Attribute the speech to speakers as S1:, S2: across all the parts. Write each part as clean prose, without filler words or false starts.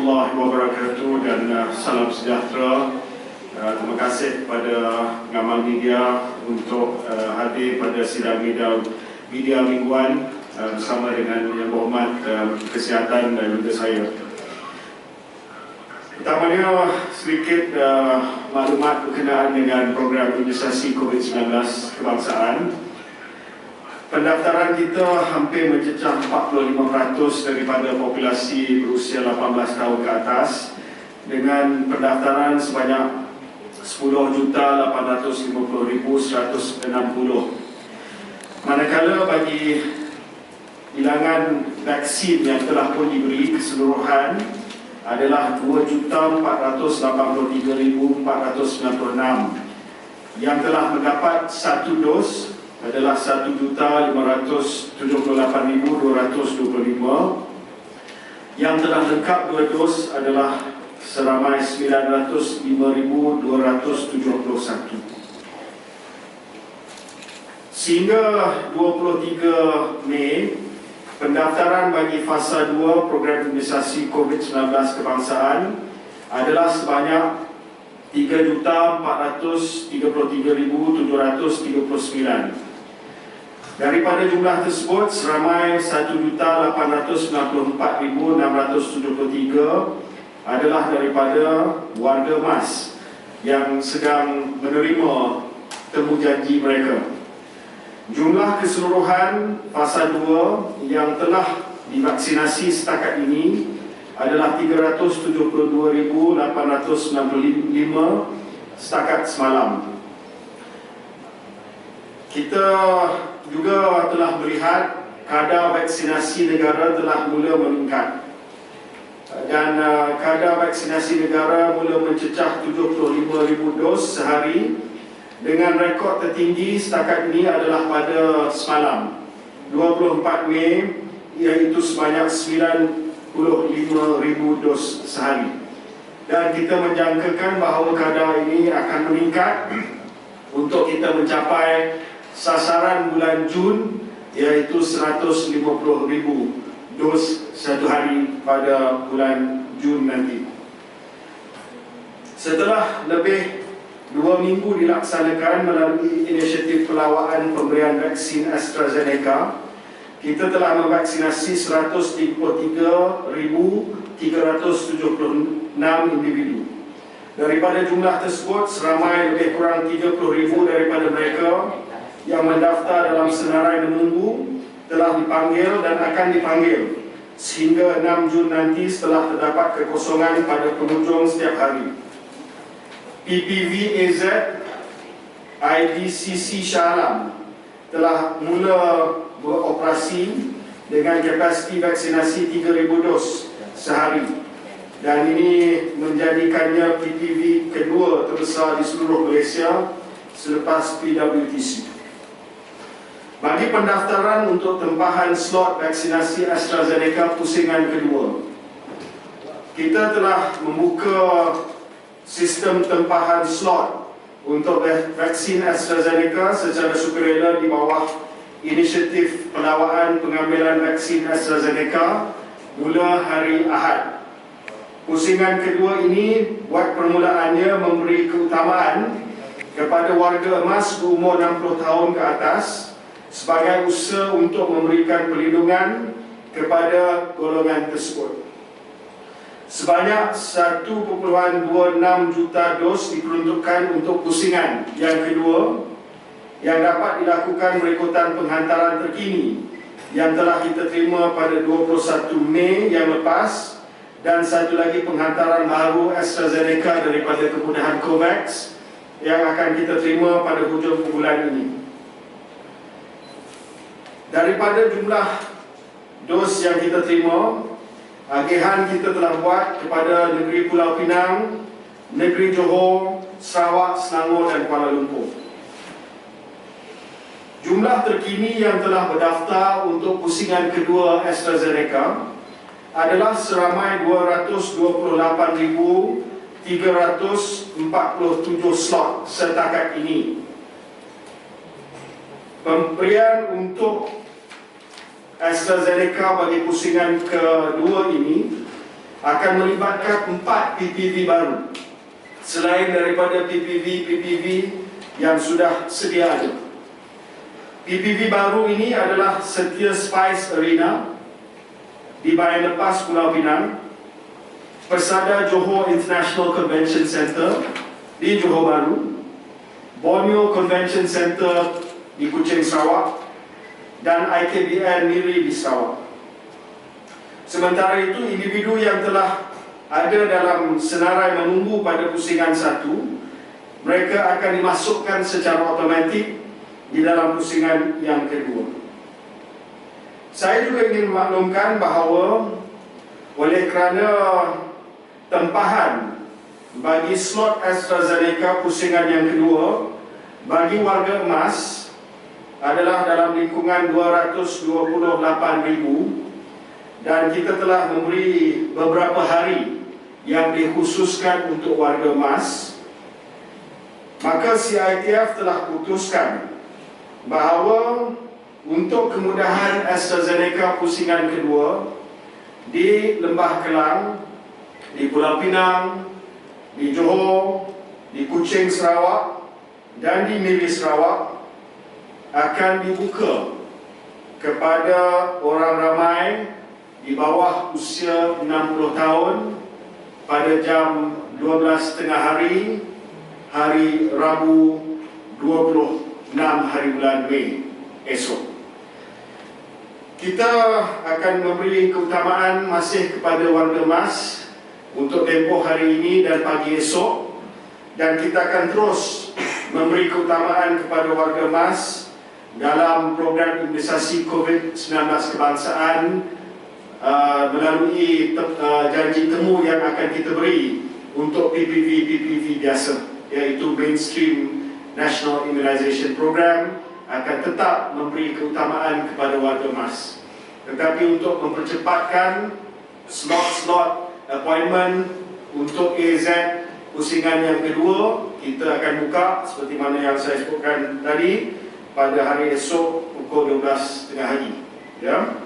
S1: warahmatullahi wabarakatuh dan salam sejahtera. Terima kasih kepada pengamal media untuk hadir pada sidang media mingguan bersama dengan Yang Berhormat Kesihatan dan juga saya. Pertamanya sedikit maklumat berkenaan dengan program imunisasi COVID-19 kebangsaan. Pendaftaran kita hampir mencecah 45% daripada populasi berusia 18 tahun ke atas dengan pendaftaran sebanyak 10.850.160. Manakala bagi bilangan vaksin yang telah pun diberi keseluruhan adalah 2.483.496. Yang telah mendapat satu dos adalah 1.578.225. Yang telah lengkap dua dos adalah seramai 905.271. Sehingga 23 Mei, pendaftaran bagi fasa 2 program imunisasi COVID-19 kebangsaan adalah sebanyak 3.433.739. Daripada jumlah tersebut, seramai 1.894.673 adalah daripada warga MAS yang sedang menerima temu janji mereka. Jumlah keseluruhan fasa 2 yang telah divaksinasi setakat ini adalah 372.865 setakat semalam. Kita juga telah melihat kadar vaksinasi negara telah mula meningkat dan kadar vaksinasi negara mula mencecah 75,000 dos sehari dengan rekod tertinggi setakat ini adalah pada semalam 24 Mei iaitu sebanyak 95,000 dos sehari, dan kita menjangkakan bahawa kadar ini akan meningkat untuk kita mencapai sasaran bulan Jun iaitu 150,000 dos satu hari pada bulan Jun nanti. Setelah lebih 2 minggu dilaksanakan melalui inisiatif pelawaan pemberian vaksin AstraZeneca, kita telah memvaksinasi 133.376 individu. Daripada jumlah tersebut, seramai lebih kurang 30,000 daripada mereka yang mendaftar dalam senarai menunggu telah dipanggil dan akan dipanggil sehingga 6 Jun nanti setelah terdapat kekosongan pada penghujung setiap hari. PPV AZ IDCC Shah Alam telah mula beroperasi dengan kapasiti vaksinasi 3,000 dos sehari, dan ini menjadikannya PPV kedua terbesar di seluruh Malaysia selepas PWTC. Bagi pendaftaran untuk tempahan slot vaksinasi AstraZeneca pusingan kedua, kita telah membuka sistem tempahan slot untuk vaksin AstraZeneca secara sukarela di bawah inisiatif pelawaan pengambilan vaksin AstraZeneca mula hari Ahad. Pusingan kedua ini buat permulaannya memberi keutamaan kepada warga emas berumur 60 tahun ke atas sebagai usaha untuk memberikan perlindungan kepada golongan tersebut. Sebanyak 1.26 juta dos diperuntukkan untuk pusingan yang kedua yang dapat dilakukan mengikutan penghantaran terkini yang telah kita terima pada 21 Mei yang lepas, dan satu lagi penghantaran baru AstraZeneca daripada kemudahan COVAX yang akan kita terima pada hujung bulan ini. Daripada jumlah dos yang kita terima, agihan kita telah buat kepada negeri Pulau Pinang, negeri Johor, Sarawak, Selangor dan Kuala Lumpur. Jumlah terkini yang telah berdaftar untuk pusingan kedua AstraZeneca adalah seramai 228.347 slot setakat ini. Pemberian untuk AstraZeneca bagi pusingan kedua ini akan melibatkan 4 PPV baru selain daripada PPV yang sudah sedia ada. PPV baru ini adalah Setia Spice Arena di Bayan Lepas, Pulau Pinang, Persada Johor International Convention Centre di Johor Bahru, Borneo Convention Centre di Kuching, Sarawak, dan IKBN Miri di Sarawak. Sementara itu, individu yang telah ada dalam senarai menunggu pada pusingan 1, mereka akan dimasukkan secara automatik di dalam pusingan yang kedua. Saya juga ingin memaklumkan bahawa oleh kerana tempahan bagi slot AstraZeneca pusingan yang kedua bagi warga emas adalah dalam lingkungan 228,000, dan kita telah memberi beberapa hari yang dikhususkan untuk warga emas, maka CITF telah putuskan bahawa untuk kemudahan AstraZeneca pusingan kedua di Lembah Kelang, di Pulau Pinang, di Johor, di Kuching, Sarawak, dan di Miri, Sarawak akan dibuka kepada orang ramai di bawah usia 60 tahun pada jam 12.30 hari Rabu 26 hari bulan Mei esok. Kita akan memberi keutamaan masih kepada warga emas untuk tempoh hari ini dan pagi esok, dan kita akan terus memberi keutamaan kepada warga emas dalam program imunisasi COVID-19 kebangsaan melalui janji temu yang akan kita beri untuk PPV biasa, iaitu Mainstream National Immunization Program akan tetap memberi keutamaan kepada warga emas. Tetapi untuk mempercepatkan slot-slot appointment untuk AZ pusingan yang kedua, kita akan buka seperti mana yang saya sebutkan tadi pada hari esok pukul 12.30 pagi. Ya.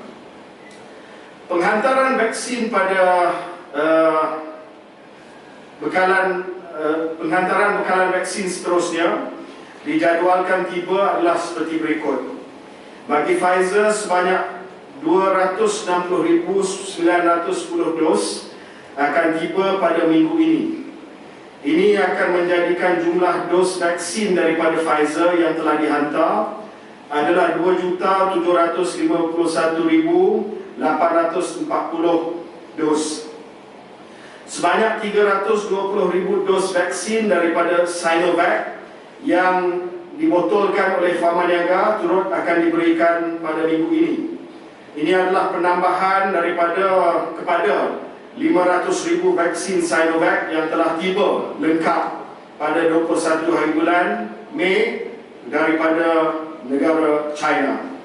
S1: Penghantaran vaksin pada penghantaran bekalan vaksin seterusnya dijadualkan tiba adalah seperti berikut. Bagi Pfizer sebanyak 260,910 dos akan tiba pada minggu ini. Ini akan menjadikan jumlah dos vaksin daripada Pfizer yang telah dihantar adalah 2,751,840 dos. Sebanyak 320,000 dos vaksin daripada Sinovac yang dibotolkan oleh Pharma Niaga turut akan diberikan pada minggu ini. Ini adalah penambahan kepada 500,000 vaksin Sinovac yang telah tiba lengkap pada 21 hari bulan Mei daripada negara China.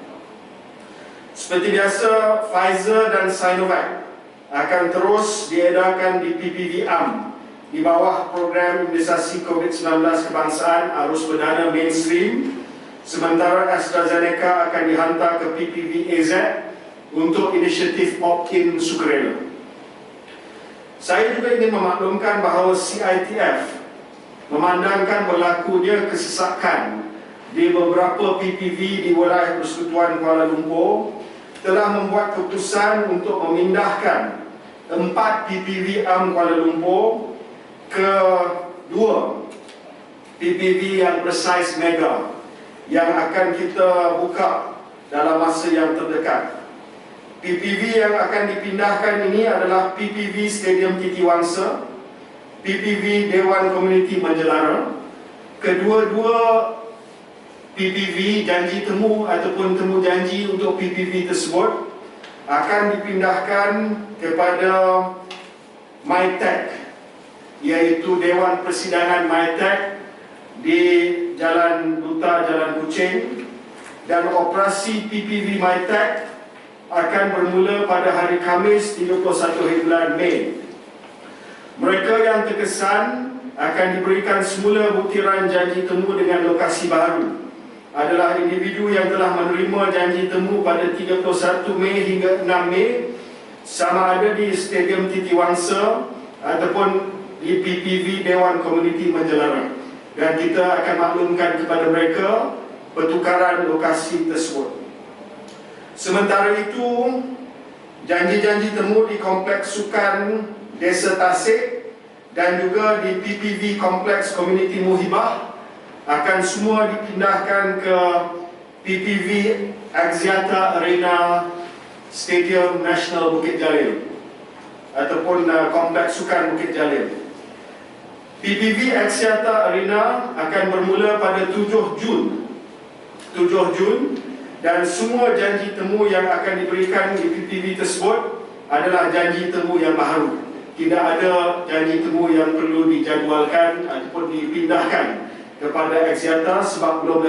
S1: Seperti biasa, Pfizer dan Sinovac akan terus diedarkan di PPV-AM di bawah program imunisasi COVID-19 kebangsaan arus perdana mainstream, sementara AstraZeneca akan dihantar ke PPV-AZ untuk inisiatif opt-in sukarela. Saya juga ingin memaklumkan bahawa CITF memandangkan berlakunya kesesakan di beberapa PPV di wilayah Persekutuan Kuala Lumpur telah membuat keputusan untuk memindahkan 4 PPV AM Kuala Lumpur ke 2 PPV yang bersaiz mega yang akan kita buka dalam masa yang terdekat. PPV yang akan dipindahkan ini adalah PPV Stadium Titi Wangsa, PPV Dewan Komuniti Menjelara. Kedua-dua PPV janji temu ataupun temu janji untuk PPV tersebut akan dipindahkan kepada MyTech, iaitu Dewan Persidangan MyTech di Jalan Duta, Jalan Kuching, dan operasi PPV MyTech akan bermula pada hari Khamis 31 hari bulan Mei. Mereka yang terkesan akan diberikan semula butiran janji temu dengan lokasi baru adalah individu yang telah menerima janji temu pada 31 Mei hingga 6 Mei sama ada di Stadium Titi Wangsa ataupun di PPV Dewan Komuniti Menjelara, dan kita akan maklumkan kepada mereka pertukaran lokasi tersebut. Sementara itu, janji-janji temu di Kompleks Sukan Desa Tasik dan juga di PPV Kompleks Komuniti Muhibah akan semua dipindahkan ke PPV Axiata Arena Stadium Nasional Bukit Jalil ataupun Kompleks Sukan Bukit Jalil. PPV Axiata Arena akan bermula pada 7 Jun dan semua janji temu yang akan diberikan di PPV tersebut adalah janji temu yang baharu. Tidak ada janji temu yang perlu dijadualkan ataupun dipindahkan kepada Axiata sebab belum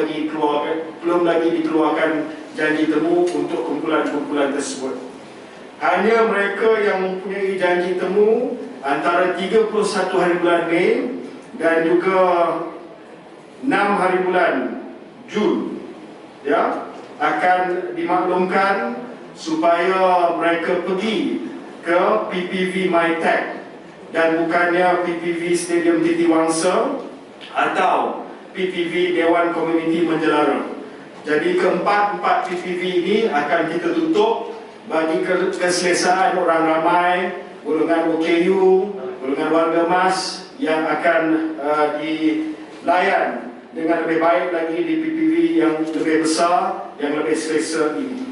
S1: lagi dikeluarkan janji temu untuk kumpulan-kumpulan tersebut. Hanya mereka yang mempunyai janji temu antara 31 hari bulan Mei dan juga 6 hari bulan Jun akan dimaklumkan supaya mereka pergi ke PPV MyTech dan bukannya PPV Stadium Titi Wangsa atau PPV Dewan Komuniti Menjelara. Jadi keempat PPV ini akan kita tutup bagi keselesaan orang ramai, golongan OKU, golongan warga emas yang akan dilayan dengan lebih baik lagi di PPV yang lebih besar, yang lebih selesa ini.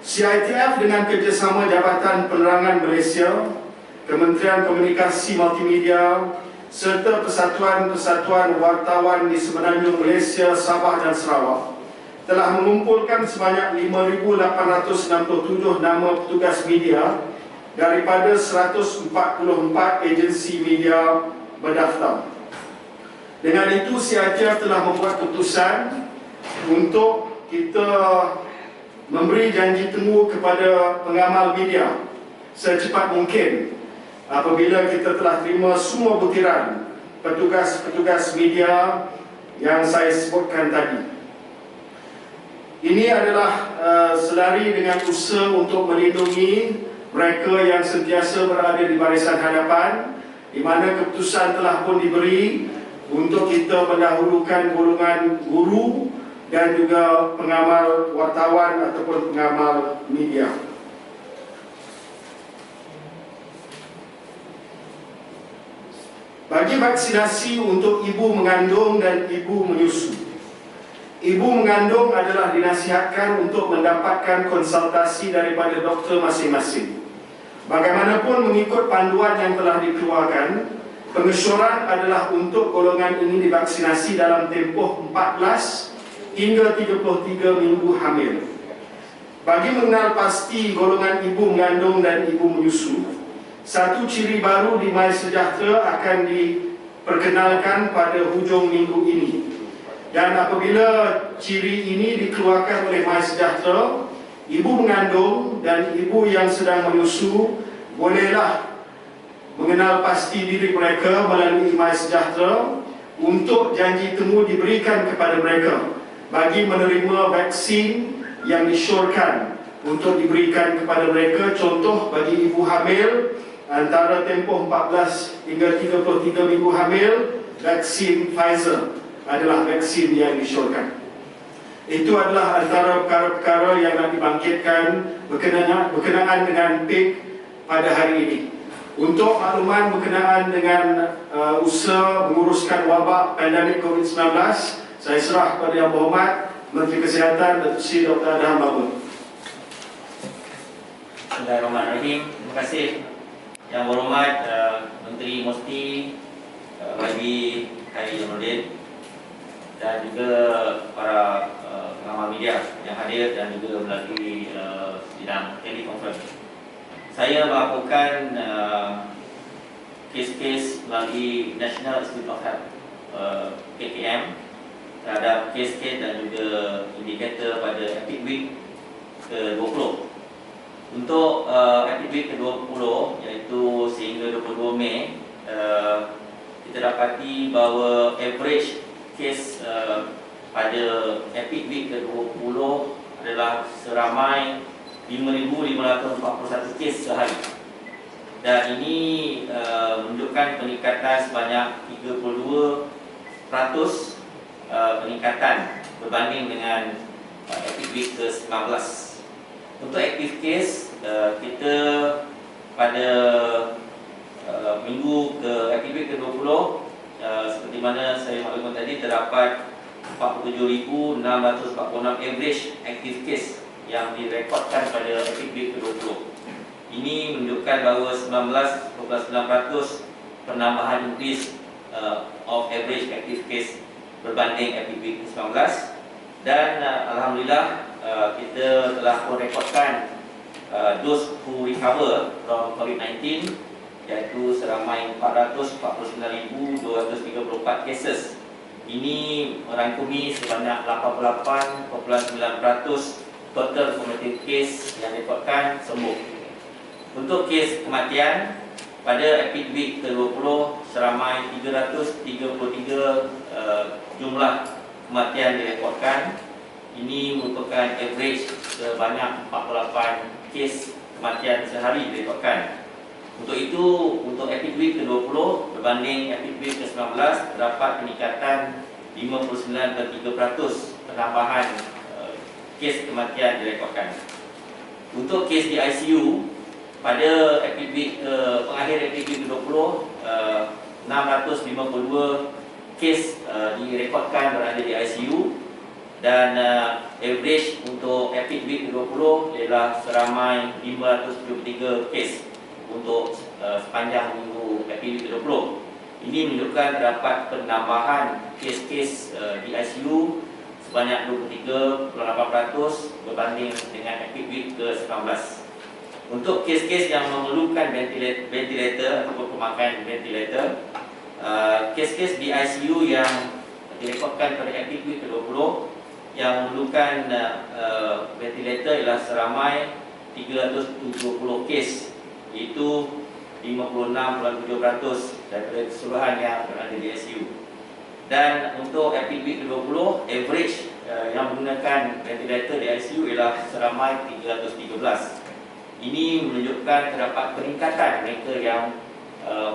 S1: CITF dengan kerjasama Jabatan Penerangan Malaysia, Kementerian Komunikasi Multimedia serta Persatuan-Persatuan Wartawan di Semenanjung Malaysia, Sabah dan Sarawak telah mengumpulkan sebanyak 5,867 nama petugas media daripada 144 agensi media berdaftar. Dengan itu, CITF telah membuat keputusan untuk kita memberi janji temu kepada pengamal media secepat mungkin apabila kita telah terima semua butiran petugas-petugas media yang saya sebutkan tadi. Ini adalah selari dengan usaha untuk melindungi mereka yang sentiasa berada di barisan hadapan, di mana keputusan telah pun diberi untuk kita mendahulukan golongan guru dan juga pengamal wartawan ataupun pengamal media. Bagi vaksinasi untuk ibu mengandung dan ibu menyusu, ibu mengandung adalah dinasihatkan untuk mendapatkan konsultasi daripada doktor masing-masing. Bagaimanapun mengikut panduan yang telah dikeluarkan, pengesyoran adalah untuk golongan ini divaksinasi dalam tempoh 14 hingga 33 minggu hamil. Bagi mengenal pasti golongan ibu mengandung dan ibu menyusu, satu ciri baru di MySejahtera akan diperkenalkan pada hujung minggu ini. Dan apabila ciri ini dikeluarkan oleh MySejahtera, ibu mengandung dan ibu yang sedang menyusu bolehlah mengenal pasti diri mereka melalui MySejahtera untuk janji temu diberikan kepada mereka bagi menerima vaksin yang disyorkan untuk diberikan kepada mereka. Contoh, bagi ibu hamil antara tempoh 14 hingga 33 minggu hamil, vaksin Pfizer adalah vaksin yang disyorkan. Itu adalah antara perkara-perkara yang nak dibangkitkan berkenaan dengan PIK pada hari ini. Untuk makluman berkenaan dengan usaha menguruskan wabak pandemik COVID-19, saya serah kepada Yang Berhormat Menteri Kesihatan Datuk Seri Dr. Adham Babun.
S2: Bismillahirrahmanirrahim. Terima kasih Yang Berhormat Menteri Musti bagi Hari Jamaluddin dan juga para pengamal media yang hadir dan juga melalui sidang telekonferensi. Saya melakukan kes-kes melalui National Institute of Health KKM terhadap kes-kes dan juga indikator pada Epic Week ke-20. Untuk Epic Week ke-20 iaitu sehingga 22 Mei, kita dapati bahawa average kes pada Epic Week ke-20 adalah seramai 5,541 kes sehari. Dan ini menunjukkan peningkatan sebanyak 32% peningkatan berbanding dengan active week ke-19. Untuk active case, kita pada minggu active week ke-20, seperti mana saya maklumkan tadi, terdapat 47,646 average active case yang direkodkan pada active week ke-20. Ini menunjukkan bahawa 19,9% penambahan increase of average active case berbanding active week ke-19. Dan Alhamdulillah kita telah merekodkan those who recover from COVID-19, iaitu seramai 449,234 cases. Ini merangkumi sebanyak 88,9% total cumulative case yang direkodkan sembuh. Untuk kes kematian, pada active week ke-20 seramai 333 jumlah kematian direkodkan. Ini merupakan average sebanyak 48 kes kematian sehari direkodkan. Untuk itu, untuk active week ke-20 berbanding active week ke-19 terdapat peningkatan 59,3% penambahan kes kematian direkodkan. Untuk kes di ICU, pada active week pengakhir active week ke-20, 652 kes direkodkan berada di ICU, dan average untuk active week ke-20 ialah seramai 573 kes untuk sepanjang minggu active week ke-20. Ini menunjukkan terdapat penambahan kes-kes di ICU sebanyak 23,8% berbanding dengan active week ke-19. Untuk kes-kes yang memerlukan ventilator ataupun pemakaian ventilator, kes-kes di ICU yang direkodkan pada active week ke-20 yang memerlukan ventilator ialah seramai 370 kes, iaitu 56,7% daripada keseluruhan yang berada di ICU. Dan untuk active week ke-20, average yang menggunakan ventilator di ICU ialah seramai 313. Ini menunjukkan terdapat peningkatan mereka yang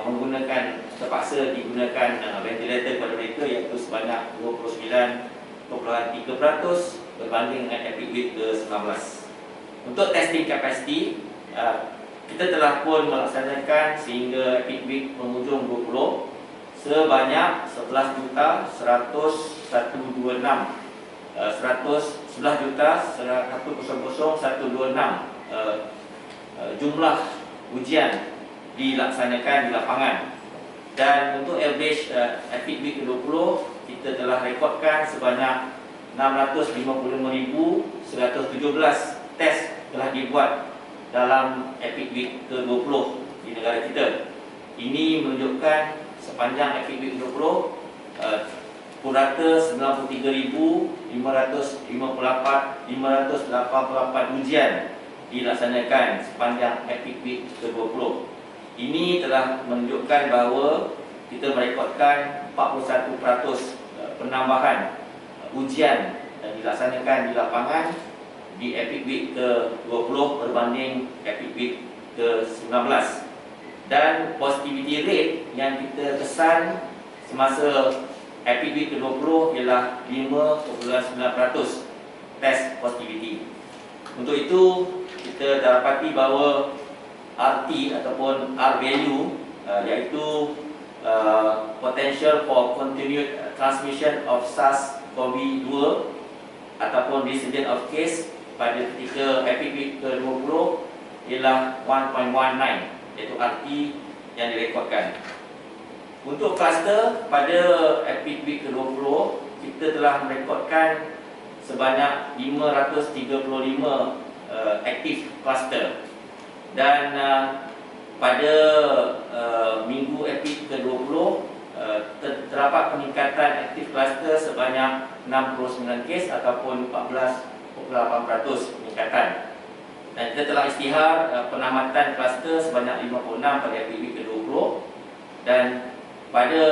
S2: menggunakan, terpaksa digunakan ventilator kepada mereka, iaitu sebanyak 29,3% berbanding dengan active week ke-19. Untuk testing capacity, kita telah pun melaksanakan sehingga active week penghujung 20 sebanyak 11,126 jumlah ujian dilaksanakan di lapangan. Dan untuk average active week ke-20, kita telah rekodkan sebanyak 655,117 test telah dibuat dalam active week ke-20 di negara kita. Ini menunjukkan sepanjang active week ke-20 purata 93,588 ujian dilaksanakan sepanjang active week ke-20. Ini telah menunjukkan bahawa kita merekodkan 41% penambahan ujian dilaksanakan di lapangan di active week ke-20 berbanding active week ke-19. Dan positivity rate yang kita kesan semasa active week ke-20 ialah 5,9% test positivity. Untuk itu, kita dapati bahawa RT ataupun R value, iaitu potential for continued transmission of SARS-CoV-2 ataupun resurgence of case pada ketika active week ke-20 ialah 1.19, iaitu RT yang direkodkan. Untuk kluster pada active week ke-20, kita telah merekodkan sebanyak 535 aktif kluster. Dan pada minggu active ke-20 terdapat peningkatan aktif kluster sebanyak 69 kes ataupun 14,8% peningkatan. Dan kita telah isytihar penamatan kluster sebanyak 56 pada active week ke-20, dan pada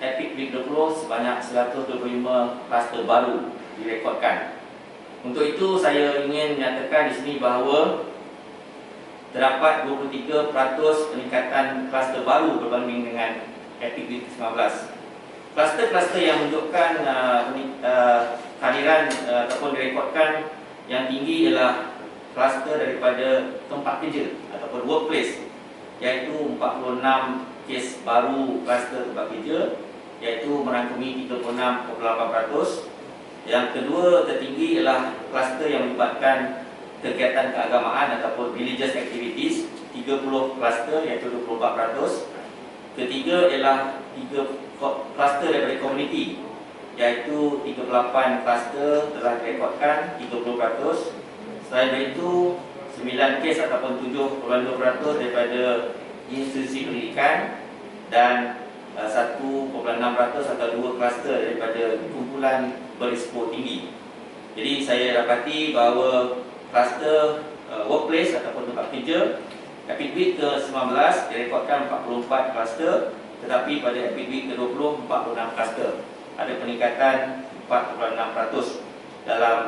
S2: active week ke-20 sebanyak 125 kluster baru direkodkan. Untuk itu saya ingin menyatakan di sini bahawa terdapat 23% peningkatan kluster baru berbanding dengan Epic Week 19. Kluster-kluster yang menunjukkan kehadiran ataupun direkodkan yang tinggi ialah kluster daripada tempat kerja ataupun workplace, iaitu 46 kes baru kluster tempat kerja, iaitu merangkumi 36.8%. Yang kedua tertinggi ialah kluster yang melibatkan kegiatan keagamaan ataupun religious activities, 30 kluster iaitu 24%. Ketiga ialah 3 kluster daripada komuniti, iaitu 38 kluster telah direkodkan, 30%. Selain itu 9 kes ataupun 7.2% daripada institusi pendidikan dan 1.6% atau 2 kluster daripada kumpulan berisiko tinggi. Jadi saya dapati bahawa kluster workplace ataupun tempat kerja Epic Week ke-19 direkodkan 44 kluster, tetapi pada Epic Week ke-20 46 kluster. Ada peningkatan 4.6% dalam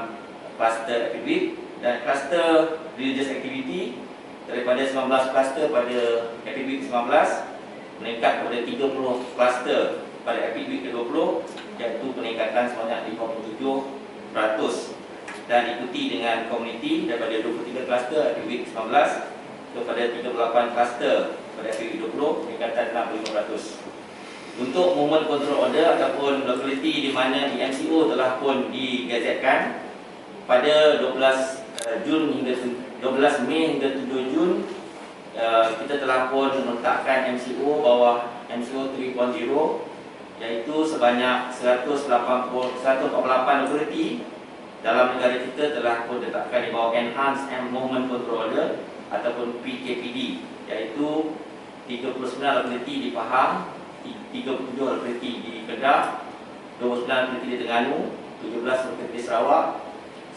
S2: kluster Epic Week, dan kluster religious activity daripada 19 kluster pada Epic Week 19 meningkat kepada 30 kluster pada Epic Week ke-20, iaitu peningkatan sebanyak 57%, dan diikuti dengan komuniti daripada 23 kluster Epic Week 19 kepada 38 kluster pada Epic Week 20, peningkatan 65%. Untuk Movement Control Order ataupun lokaliti di mana MCO telah pun digazetkan pada 12 Mei hingga 7 Jun, kita telah pun meletakkan MCO bawah MCO 3.0, iaitu sebanyak 148 lokaliti dalam negara kita telah pun ditetapkan di bawah Enhanced Movement Control Order ataupun PKPD, iaitu 39 lokaliti di Pahang, 37 lokaliti di Kedah, 29 lokaliti di Terengganu, 17 lokaliti di Sarawak,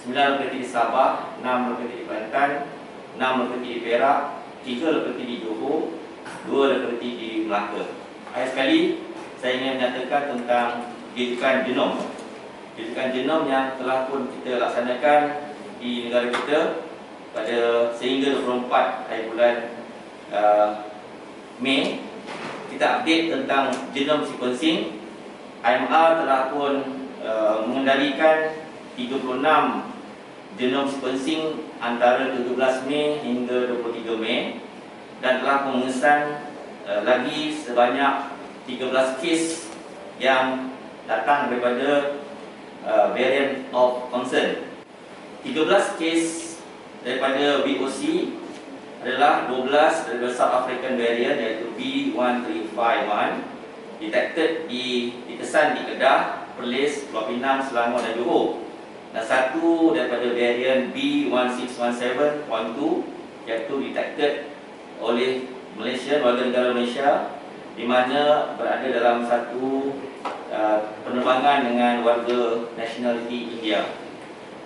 S2: 9 lokaliti di Sabah, 6 lokaliti di Kelantan, 6 lokaliti di Perak, 3 lokaliti di Johor, 2 lokaliti di Melaka. Akhir sekali, saya ingin menyatakan tentang rujukan genom. Rujukan genom yang telah pun kita laksanakan di negara kita pada sehingga 24 hari bulan Mei. Kita update tentang genome sequencing. IMR telah pun mengendalikan 36 genome sequencing antara 17 Mei hingga 23 Mei, dan telah mengesan lagi sebanyak 13 kes yang datang daripada variant of concern. 13 kes daripada VOC adalah 12 daripada South African variant, iaitu B1351, detected dikesan di Kedah, Perlis, Pulau Pinang, Selangor dan Johor. Dan satu daripada varian B1617.2, iaitu detected oleh Malaysia, warga negara Malaysia, di mana berada dalam satu penerbangan dengan warga nationality India.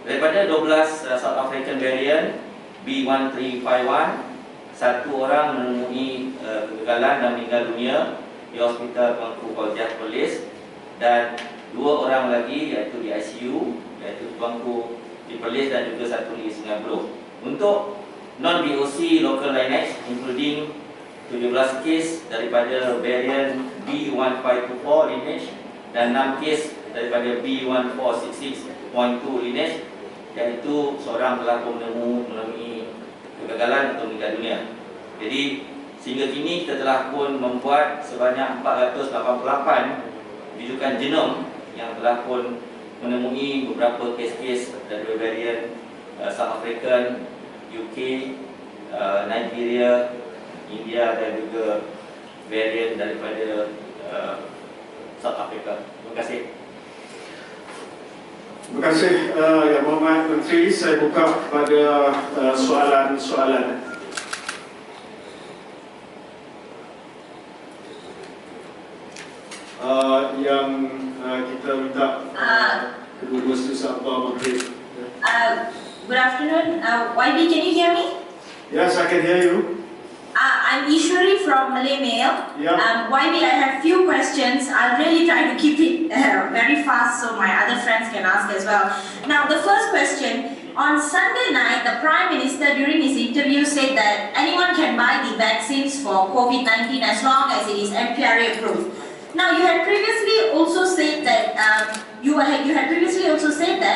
S2: Daripada 12 South African variant B1351, satu orang menemui kegagalan dan meninggal dunia di Hospital Tuanku Fauziah Perlis, dan 2 orang lagi iaitu di ICU, iaitu Tuanku di Perlis dan juga satu di Sungai Buloh. Untuk non-VOC local lineage, including 17 kes daripada varian B1524 lineage dan 6 kes daripada B1466.2 lineage, iaitu seorang telah menemui kegagalan atau meninggal dunia. Jadi sehingga kini kita telah pun membuat sebanyak 488 rujukan genom yang telah pun menemui beberapa kes-kes dari varian South African, UK, Nigeria, India dan juga varian daripada South Africa. Terima kasih.
S1: Terima kasih Yang Berhormat Menteri. Saya buka kepada soalan-soalan. Yang kita minta kedua-dua sesama Menteri.
S3: Good afternoon. YB, can you hear me?
S1: Yes, I can hear you.
S3: I'm I'm Ishwari from Malay Mail.
S1: Yeah.
S3: YB, I have few questions. I'll really try to keep it very fast so my other friends can ask as well. Now, the first question. On Sunday night, the Prime Minister during his interview said that anyone can buy the vaccines for COVID-19 as long as it is MPRA approved. Now, you had previously also said that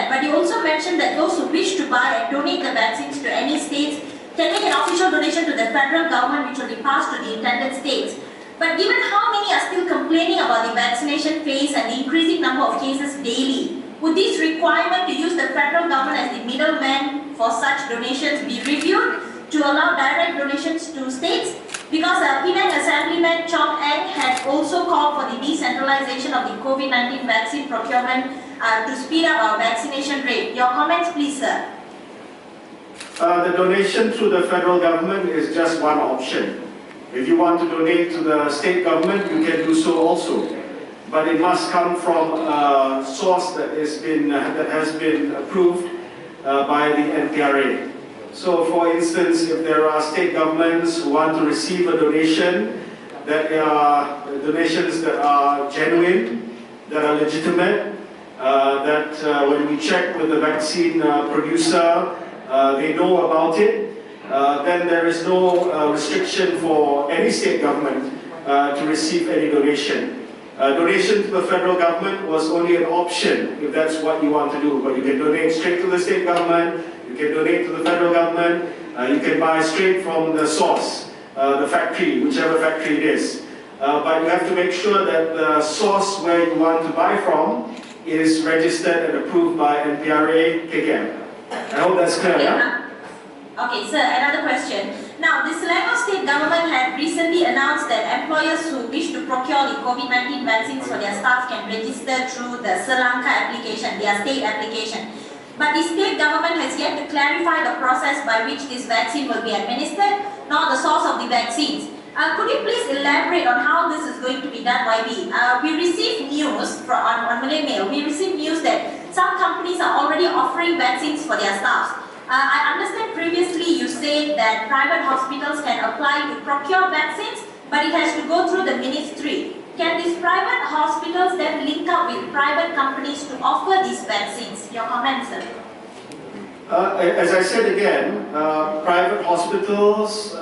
S3: but you also mentioned that those who wish to buy and donate the vaccines to any states can make an official donation to the federal government, which will be passed to the intended states. But given how many are still complaining about the vaccination phase and the increasing number of cases daily, would this requirement to use the federal government as the middleman for such donations be reviewed to allow direct donations to states? Because Penang Assemblyman Chong Eng had also called for the decentralization of the COVID-19 vaccine procurement to speed up our vaccination rate. Your comments, please, sir.
S1: The donation through the federal government is just one option. If you want to donate to the state government, you can do so also. But it must come from a source that has been approved by the NPRA. So, for instance, if there are state governments who want to receive a donation, that are donations that are genuine, that are legitimate, that when we check with the vaccine producer, they know about it, then there is no restriction for any state government to receive any donation. Donation to the federal government was only an option if that's what you want to do, but you can donate straight to the state government, you can donate to the federal government, you can buy straight from the source, the factory, whichever factory it is. But you have to make sure that the source where you want to buy from is registered and approved by NPRA KKM. I hope that's clear, yeah?
S3: Okay, sir, another question. Now, the Selangor state government had recently announced that employers who wish to procure the COVID-19 vaccines for their staff can register through the Selangka application, their state application. But the state government has yet to clarify the process by which this vaccine will be administered, nor the source of the vaccines. Could you please elaborate on how this is going to be done, YB? We received news on Malay Mail. We received news that some companies are already offering vaccines for their staffs. I understand previously you said that private hospitals can apply to procure vaccines, but it has to go through the ministry. Can these private hospitals then link up with private companies to offer these vaccines? Your comments, sir.
S1: As I said again, private hospitals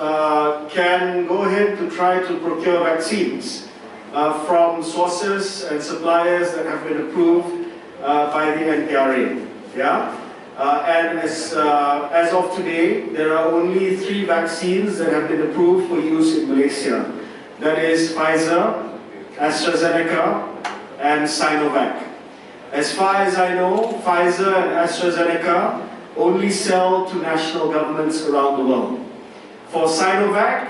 S1: can go ahead to try to procure vaccines from sources and suppliers that have been approved by the NPRA. Yeah? And as of today, there are only 3 vaccines that have been approved for use in Malaysia. That is Pfizer, AstraZeneca, and Sinovac. As far as I know, Pfizer and AstraZeneca only sell to national governments around the world. For Sinovac,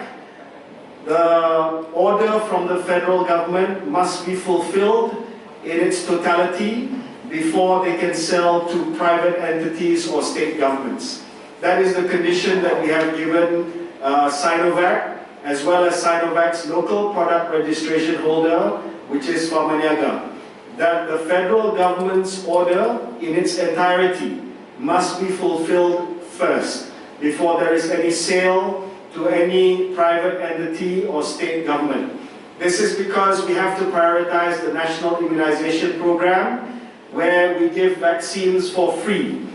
S1: the order from the federal government must be fulfilled in its totality before they can sell to private entities or state governments. That is the condition that we have given Sinovac, as well as Sinovac's local product registration holder, which is Pharmaniaga, that the federal government's order in its entirety must be fulfilled first, before there is any sale to any private entity or state government. This is because we have to prioritize the National Immunization Program, where we give vaccines for free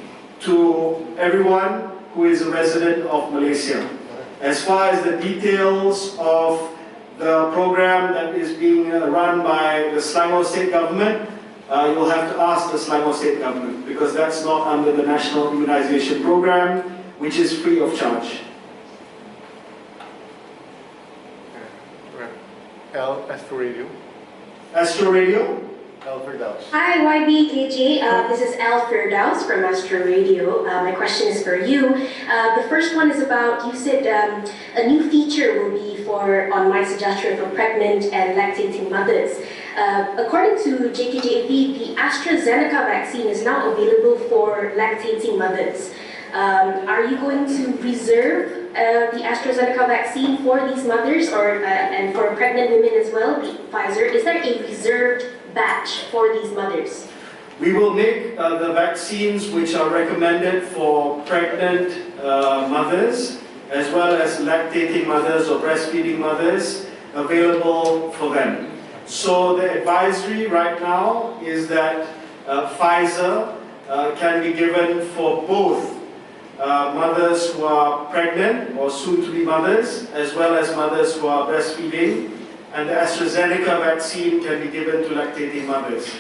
S1: to everyone who is a resident of Malaysia. As far as the details of the program that is being run by the Selangor State Government, you'll have to ask the Selangor State Government, because that's not under the National Immunization Program, which is free of charge.
S4: Astro Radio.
S1: Astro Radio?
S4: Al Firdaus.
S5: Hi YB KJ, this is Al Firdaus from Astro Radio. My question is for you. The first one is about, you said a new feature will be on MySejahtera for pregnant and lactating mothers. According to JKJV, the AstraZeneca vaccine is now available for lactating mothers. Are you going to reserve the AstraZeneca vaccine for these mothers, and for pregnant women as well, the Pfizer? Is there a reserved batch for these mothers?
S1: We will make the vaccines which are recommended for pregnant mothers as well as lactating mothers or breastfeeding mothers available for them. So the advisory right now is that Pfizer can be given for both mothers who are pregnant or soon to be mothers, as well as mothers who are breastfeeding, and the AstraZeneca vaccine can be given to lactating mothers.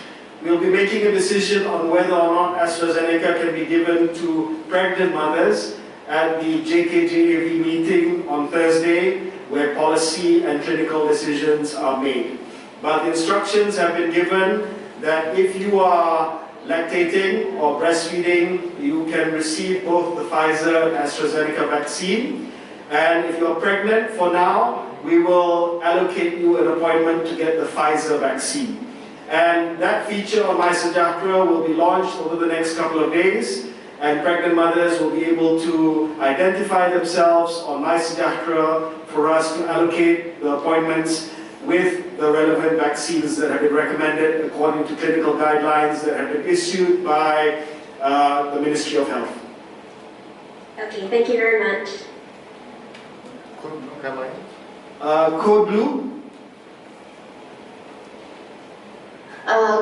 S1: We'll be making a decision on whether or not AstraZeneca can be given to pregnant mothers at the JKJAV meeting on Thursday, where policy and clinical decisions are made. But the instructions have been given that if you are lactating or breastfeeding, you can receive both the Pfizer and AstraZeneca vaccine. And if you're pregnant, for now, we will allocate you an appointment to get the Pfizer vaccine. And that feature on MySejahtera will be launched over the next couple of days, and pregnant mothers will be able to identify themselves on MySejahtera for us to allocate the appointments with the relevant vaccines that have been recommended according to clinical guidelines that have been issued by the Ministry of Health.
S5: Okay, thank you very much.
S4: Code Blue, come on.
S1: Code Blue.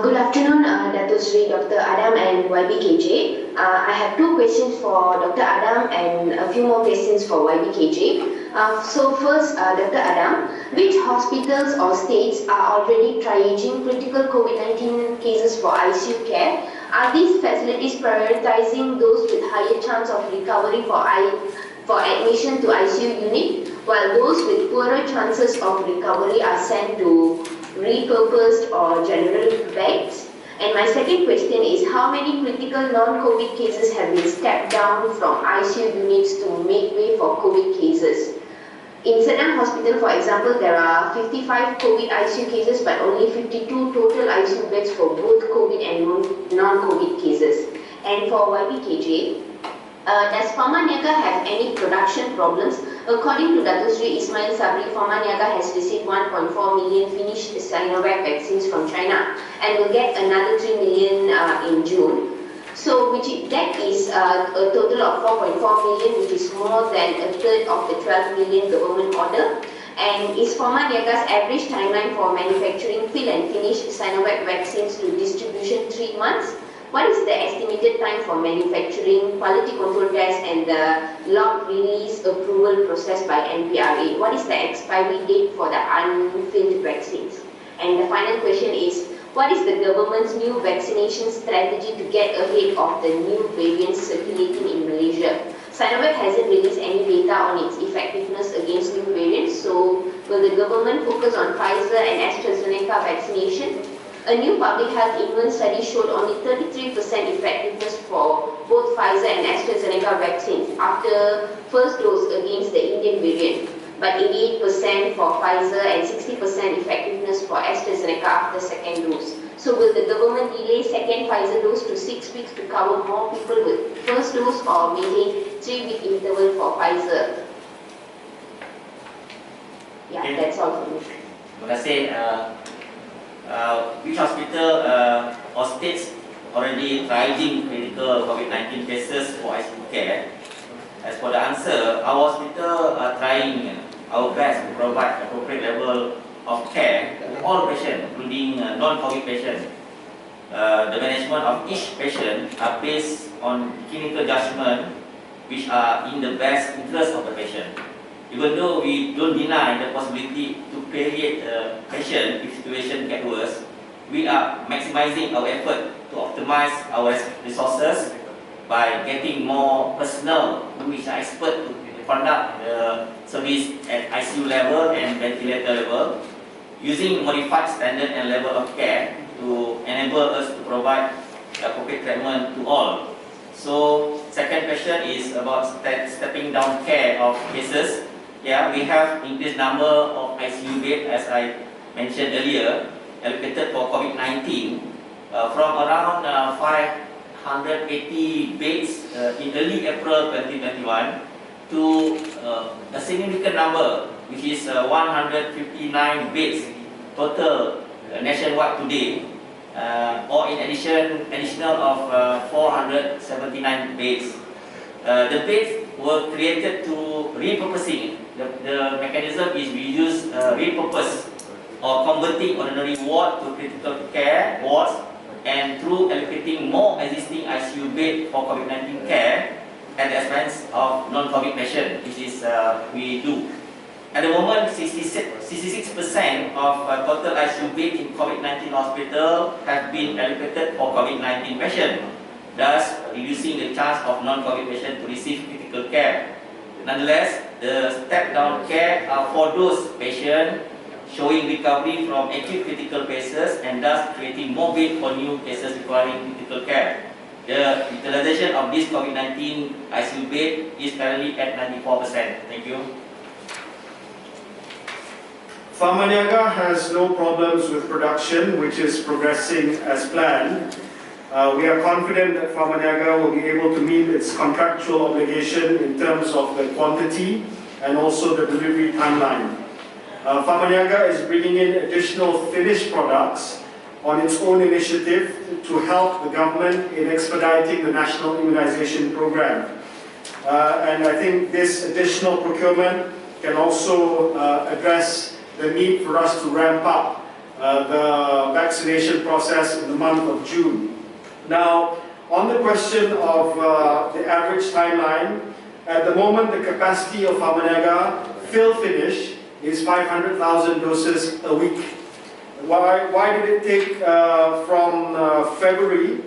S6: Good afternoon, Dato Sri Dr. Adam and YBKJ. I have two questions for Dr. Adam and a few more questions for YBKJ. So first, Dr. Adam, which hospitals or states are already triaging critical COVID-19 cases for ICU care? Are these facilities prioritizing those with higher chance of recovery for admission to ICU unit, while those with poorer chances of recovery are sent to repurposed or general beds? And my second question is, how many critical non-COVID cases have been stepped down from ICU units to make way for COVID cases? In Senam Hospital, for example, there are 55 COVID ICU cases, but only 52 total ICU beds for both COVID and non-COVID cases. And for YBKJ, does Pharma Niaga have any production problems? According to Dato Sri Ismail Sabri, Pharma Niaga has received 1.4 million finished Sinovac vaccines from China and will get another 3 million in June. So that is a total of 4.4 million, which is more than a third of the 12 million government order. And is Pharma Niaga's average timeline for manufacturing fill and finish Sinovac vaccines to distribution 3 months? What is the estimated time for manufacturing, quality control tests, and the lot release approval process by NPRA? What is the expiry date for the unfilled vaccines? And the final question is, what is the government's new vaccination strategy to get ahead of the new variants circulating in Malaysia? Sinovac hasn't released any data on its effectiveness against new variants, so will the government focus on Pfizer and AstraZeneca vaccination? A new public health England study showed only 33% effectiveness for both Pfizer and AstraZeneca vaccines after first dose against the Indian variant, but 88% for Pfizer and 60% effectiveness for AstraZeneca after second dose. So will the government delay second Pfizer dose to 6 weeks to cover more people with first dose, or maintain 3-week interval for Pfizer? Yeah,
S2: Okay.
S6: that's all for me.
S2: Terima kasih. Which hospital or states already triaging critical COVID-19 cases for ICU care? As for the answer, our hospital are trying our best to provide appropriate level of care to all patients, including non-COVID patients. The management of each patient are based on clinical judgment, which are in the best interest of the patient. Even though we don't deny the possibility to palliate the patient if situation gets worse, we are maximizing our effort to optimize our resources by getting more personnel which are expert to conduct the service at ICU level and ventilator level, using modified standard and level of care to enable us to provide appropriate treatment to all. So, second question is about stepping down care of cases. Yeah, we have increased number of ICU beds, as I mentioned earlier, allocated for COVID-19 from around 580 beds in early April 2021 to a significant number, which is 159 beds total nationwide today, or in additional of 479 beds. The beds were created to repurposing. The mechanism is we use repurpose or converting ordinary ward to critical care wards, and through allocating more existing ICU bed for COVID-19 care at the expense of non-COVID patient, which is we do. At the moment, 66% of total ICU bed in COVID-19 hospital have been allocated for COVID-19 patient, thus reducing the chance of non-COVID patient to receive critical care. Nonetheless, the step-down care are for those patients showing recovery from acute critical cases and thus creating more bed for new cases requiring critical care. The utilization of this COVID-19 ICU bed is currently at 94%. Thank you.
S1: Pharma Niaga has no problems with production, which is progressing as planned. We are confident that Pharma Niaga will be able to meet its contractual obligation in terms of the quantity and also the delivery timeline. Pharma Niaga is bringing in additional finished products on its own initiative to help the government in expediting the national immunization program. And I think this additional procurement can also address the need for us to ramp up the vaccination process in the month of June. Now, on the question of the average timeline, at the moment the capacity of Pharma Niaga fill finish is 500,000 doses a week. Why did it take from February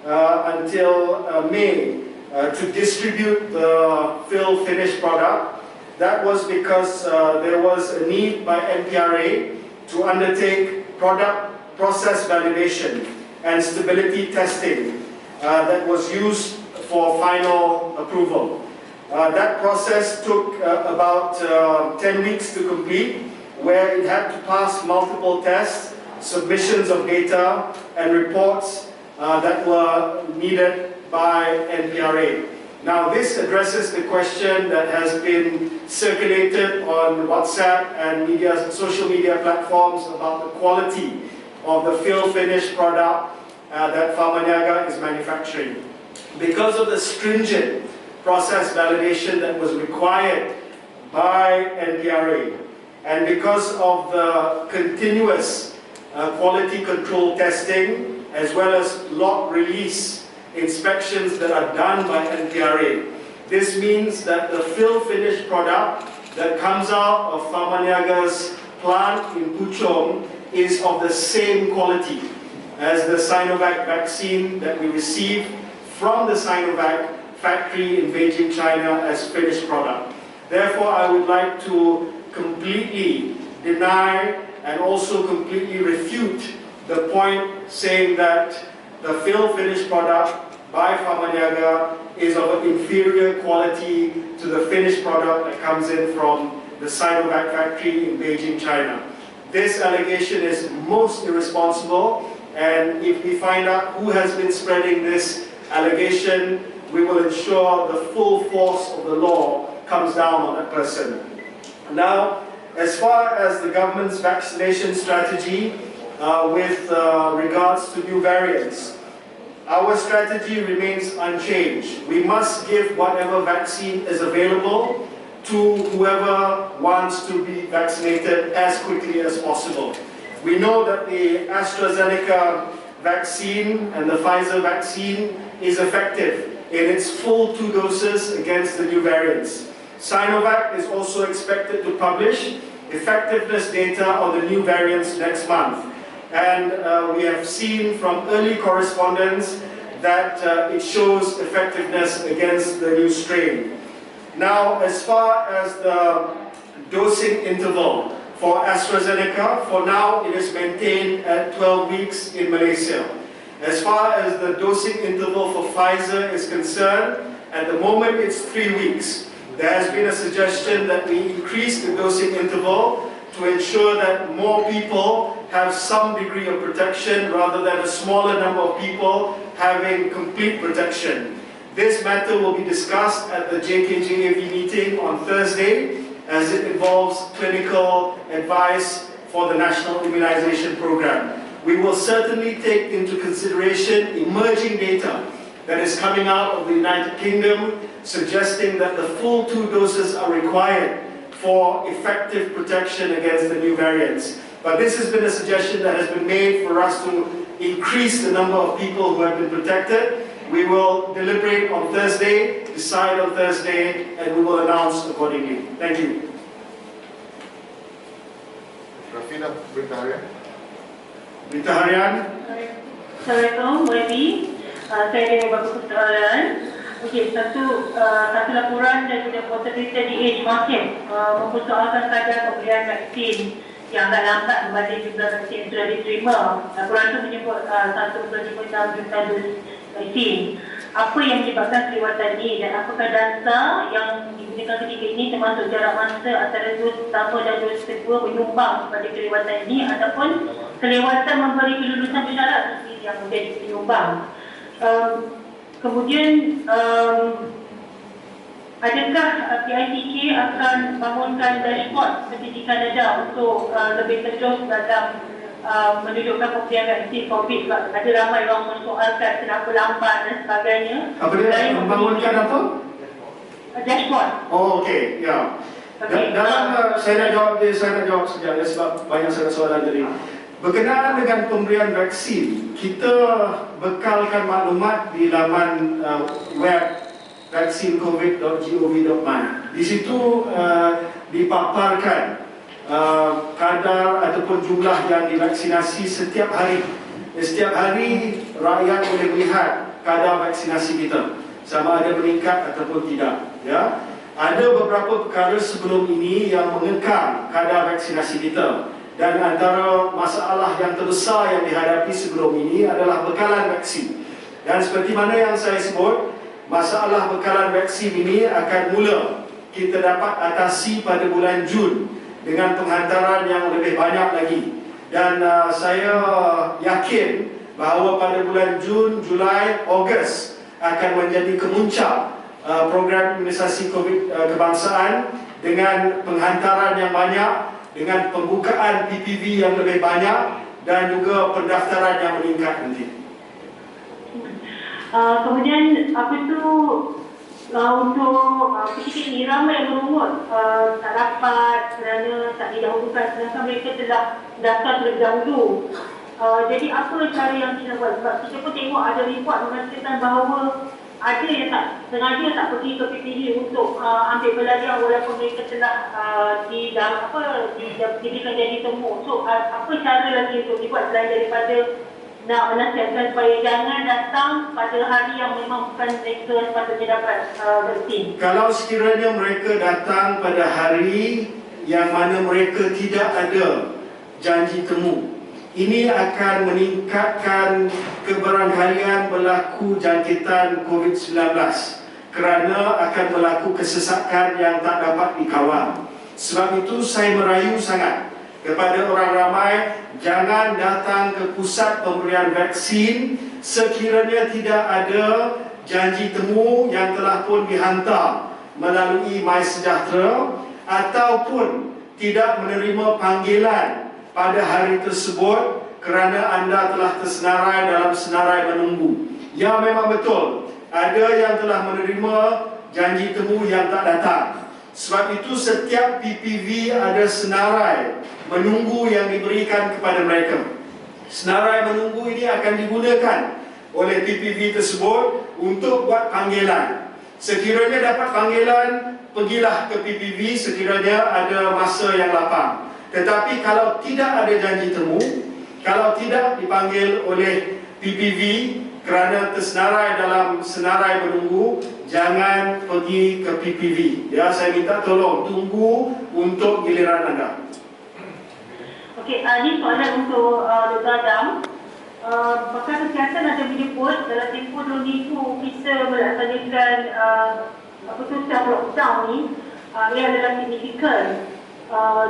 S1: until May to distribute the fill finish product? That was because there was a need by NPRA to undertake product process validation and stability testing that was used for final approval. That process took about 10 weeks to complete, where it had to pass multiple tests, submissions of data and reports that were needed by NPRA. Now this addresses the question that has been circulated on WhatsApp and social media platforms about the quality of the fill finish product that Pharma Niaga is manufacturing. Because of the stringent process validation that was required by NPRA, and because of the continuous quality control testing as well as lot release inspections that are done by NPRA, this means that the fill finish product that comes out of Pharma Niaga's plant in Puchong is of the same quality as the Sinovac vaccine that we receive from the Sinovac factory in Beijing, China as finished product. Therefore, I would like to completely deny and also completely refute the point saying that the fill finish product by Pharma Niaga is of an inferior quality to the finished product that comes in from the Sinovac factory in Beijing, China. This allegation is most irresponsible, and if we find out who has been spreading this allegation, we will ensure the full force of the law comes down on that person. Now, as far as the government's vaccination strategy with regards to new variants, our strategy remains unchanged. We must give whatever vaccine is available to whoever wants to be vaccinated as quickly as possible. We know that the AstraZeneca vaccine and the Pfizer vaccine is effective in its full 2 doses against the new variants. Sinovac is also expected to publish effectiveness data on the new variants next month. And we have seen from early correspondence that it shows effectiveness against the new strain. Now, as far as the dosing interval for AstraZeneca, for now it is maintained at 12 weeks in Malaysia. As far as the dosing interval for Pfizer is concerned, at the moment it's 3 weeks. There has been a suggestion that we increase the dosing interval to ensure that more people have some degree of protection rather than a smaller number of people having complete protection. This matter will be discussed at the JKJAV meeting on Thursday, as it involves clinical advice for the National Immunization Program. We will certainly take into consideration emerging data that is coming out of the United Kingdom, suggesting that the full 2 doses are required for effective protection against the new variants. But this has been a suggestion that has been made for us to increase the number of people who have been protected. We will deliberate on Thursday, decide on Thursday, and we will announce accordingly. Thank you.
S4: Rafina, berita harian.
S1: Berita harian.
S7: Assalamualaikum, YB. Saya dengan beberapa persoalan. Okey, satu laporan daripada Portal Berita DH Market mempersoalkan kadar pemberian vaksin yang agak lambat berbanding jumlah vaksin yang sudah diterima. Laporan itu menyebut 1.56 juta dos vaksin. Apa yang menyebabkan kelewatan ini dan apakah data yang digunakan ketika ini termasuk jarak masa antara dos pertama dan dos kedua menyumbang kepada kelewatan ini ataupun kelewatan memberi kelulusan bersyarat yang menjadi penyumbang. Kemudian adakah PITK akan bangunkan dashboard seperti di Kanada untuk lebih terjun dalam menunjukkan pemberian vaksin COVID? Ada ramai orang mensoalkan kenapa lambat dan sebagainya.
S1: Apa dia? Membangunkan apa?
S7: Dashboard.
S1: Oh, okey. Ya. Dalam saya nak jawab sekejap sebab banyak sangat soalan tadi. Berkenaan dengan pemberian vaksin, kita bekalkan maklumat di laman web vaksincovid.gov.my. Di situ dipaparkan kadar ataupun jumlah yang divaksinasi setiap hari. Setiap hari rakyat boleh melihat kadar vaksinasi kita, sama ada meningkat ataupun tidak. Ya, ada beberapa perkara sebelum ini yang mengekang kadar vaksinasi kita. Dan antara masalah yang terbesar yang dihadapi sebelum ini adalah bekalan vaksin. Dan seperti mana yang saya sebut, masalah bekalan vaksin ini akan mula kita dapat atasi pada bulan Jun dengan penghantaran yang lebih banyak lagi. Dan saya yakin bahawa pada bulan Jun, Julai, Ogos akan menjadi kemuncak program imunisasi COVID kebangsaan dengan penghantaran yang banyak, dengan pembukaan PPV yang lebih banyak dan juga pendaftaran yang meningkat nanti.
S7: Kemudian apa tu untuk ketika ini ramai yang berumur tak dapat kerana tak didahulukan sedangkan mereka telah daftar terlebih dahulu. Jadi apa cara yang kita buat? Sebab kita pun tengok ada report mengatakan bahawa ada yang tak sengaja tak pergi ke PPD untuk ambil belajar walaupun mereka telah didirikan jadi temu. So apa cara lagi untuk dibuat selain daripada nak menasihatkan supaya jangan datang pada hari yang memang bukan mereka sepatutnya dapat vaksin? Kalau
S1: sekiranya mereka datang pada hari yang mana mereka tidak ada janji temu, ini akan meningkatkan kebarangkalian berlaku jangkitan COVID-19 kerana akan berlaku kesesakan yang tak dapat dikawal. Sebab itu saya merayu sangat kepada orang ramai, jangan datang ke pusat pemberian vaksin sekiranya tidak ada janji temu yang telah pun dihantar melalui MySejahtera ataupun tidak menerima panggilan pada hari tersebut kerana anda telah tersenarai dalam senarai menunggu. Ya, memang betul, ada yang telah menerima janji temu yang tak datang. Sebab itu setiap PPV ada senarai menunggu yang diberikan kepada mereka. Senarai menunggu ini akan digunakan oleh PPV tersebut untuk buat panggilan. Sekiranya dapat panggilan, pergilah ke PPV sekiranya ada masa yang lapang. Tetapi kalau tidak ada janji temu, kalau tidak dipanggil oleh PPV kerana tersenarai dalam senarai menunggu, jangan pergi ke PPV. Ya, saya minta tolong tunggu untuk giliran anda.
S7: Okey, ini soalan untuk Dr. Adam. Pakar Kesihatan ada menyebut dalam tempoh 2 minggu kita melaksanakan self-lockdown ni, ia adalah signifikan.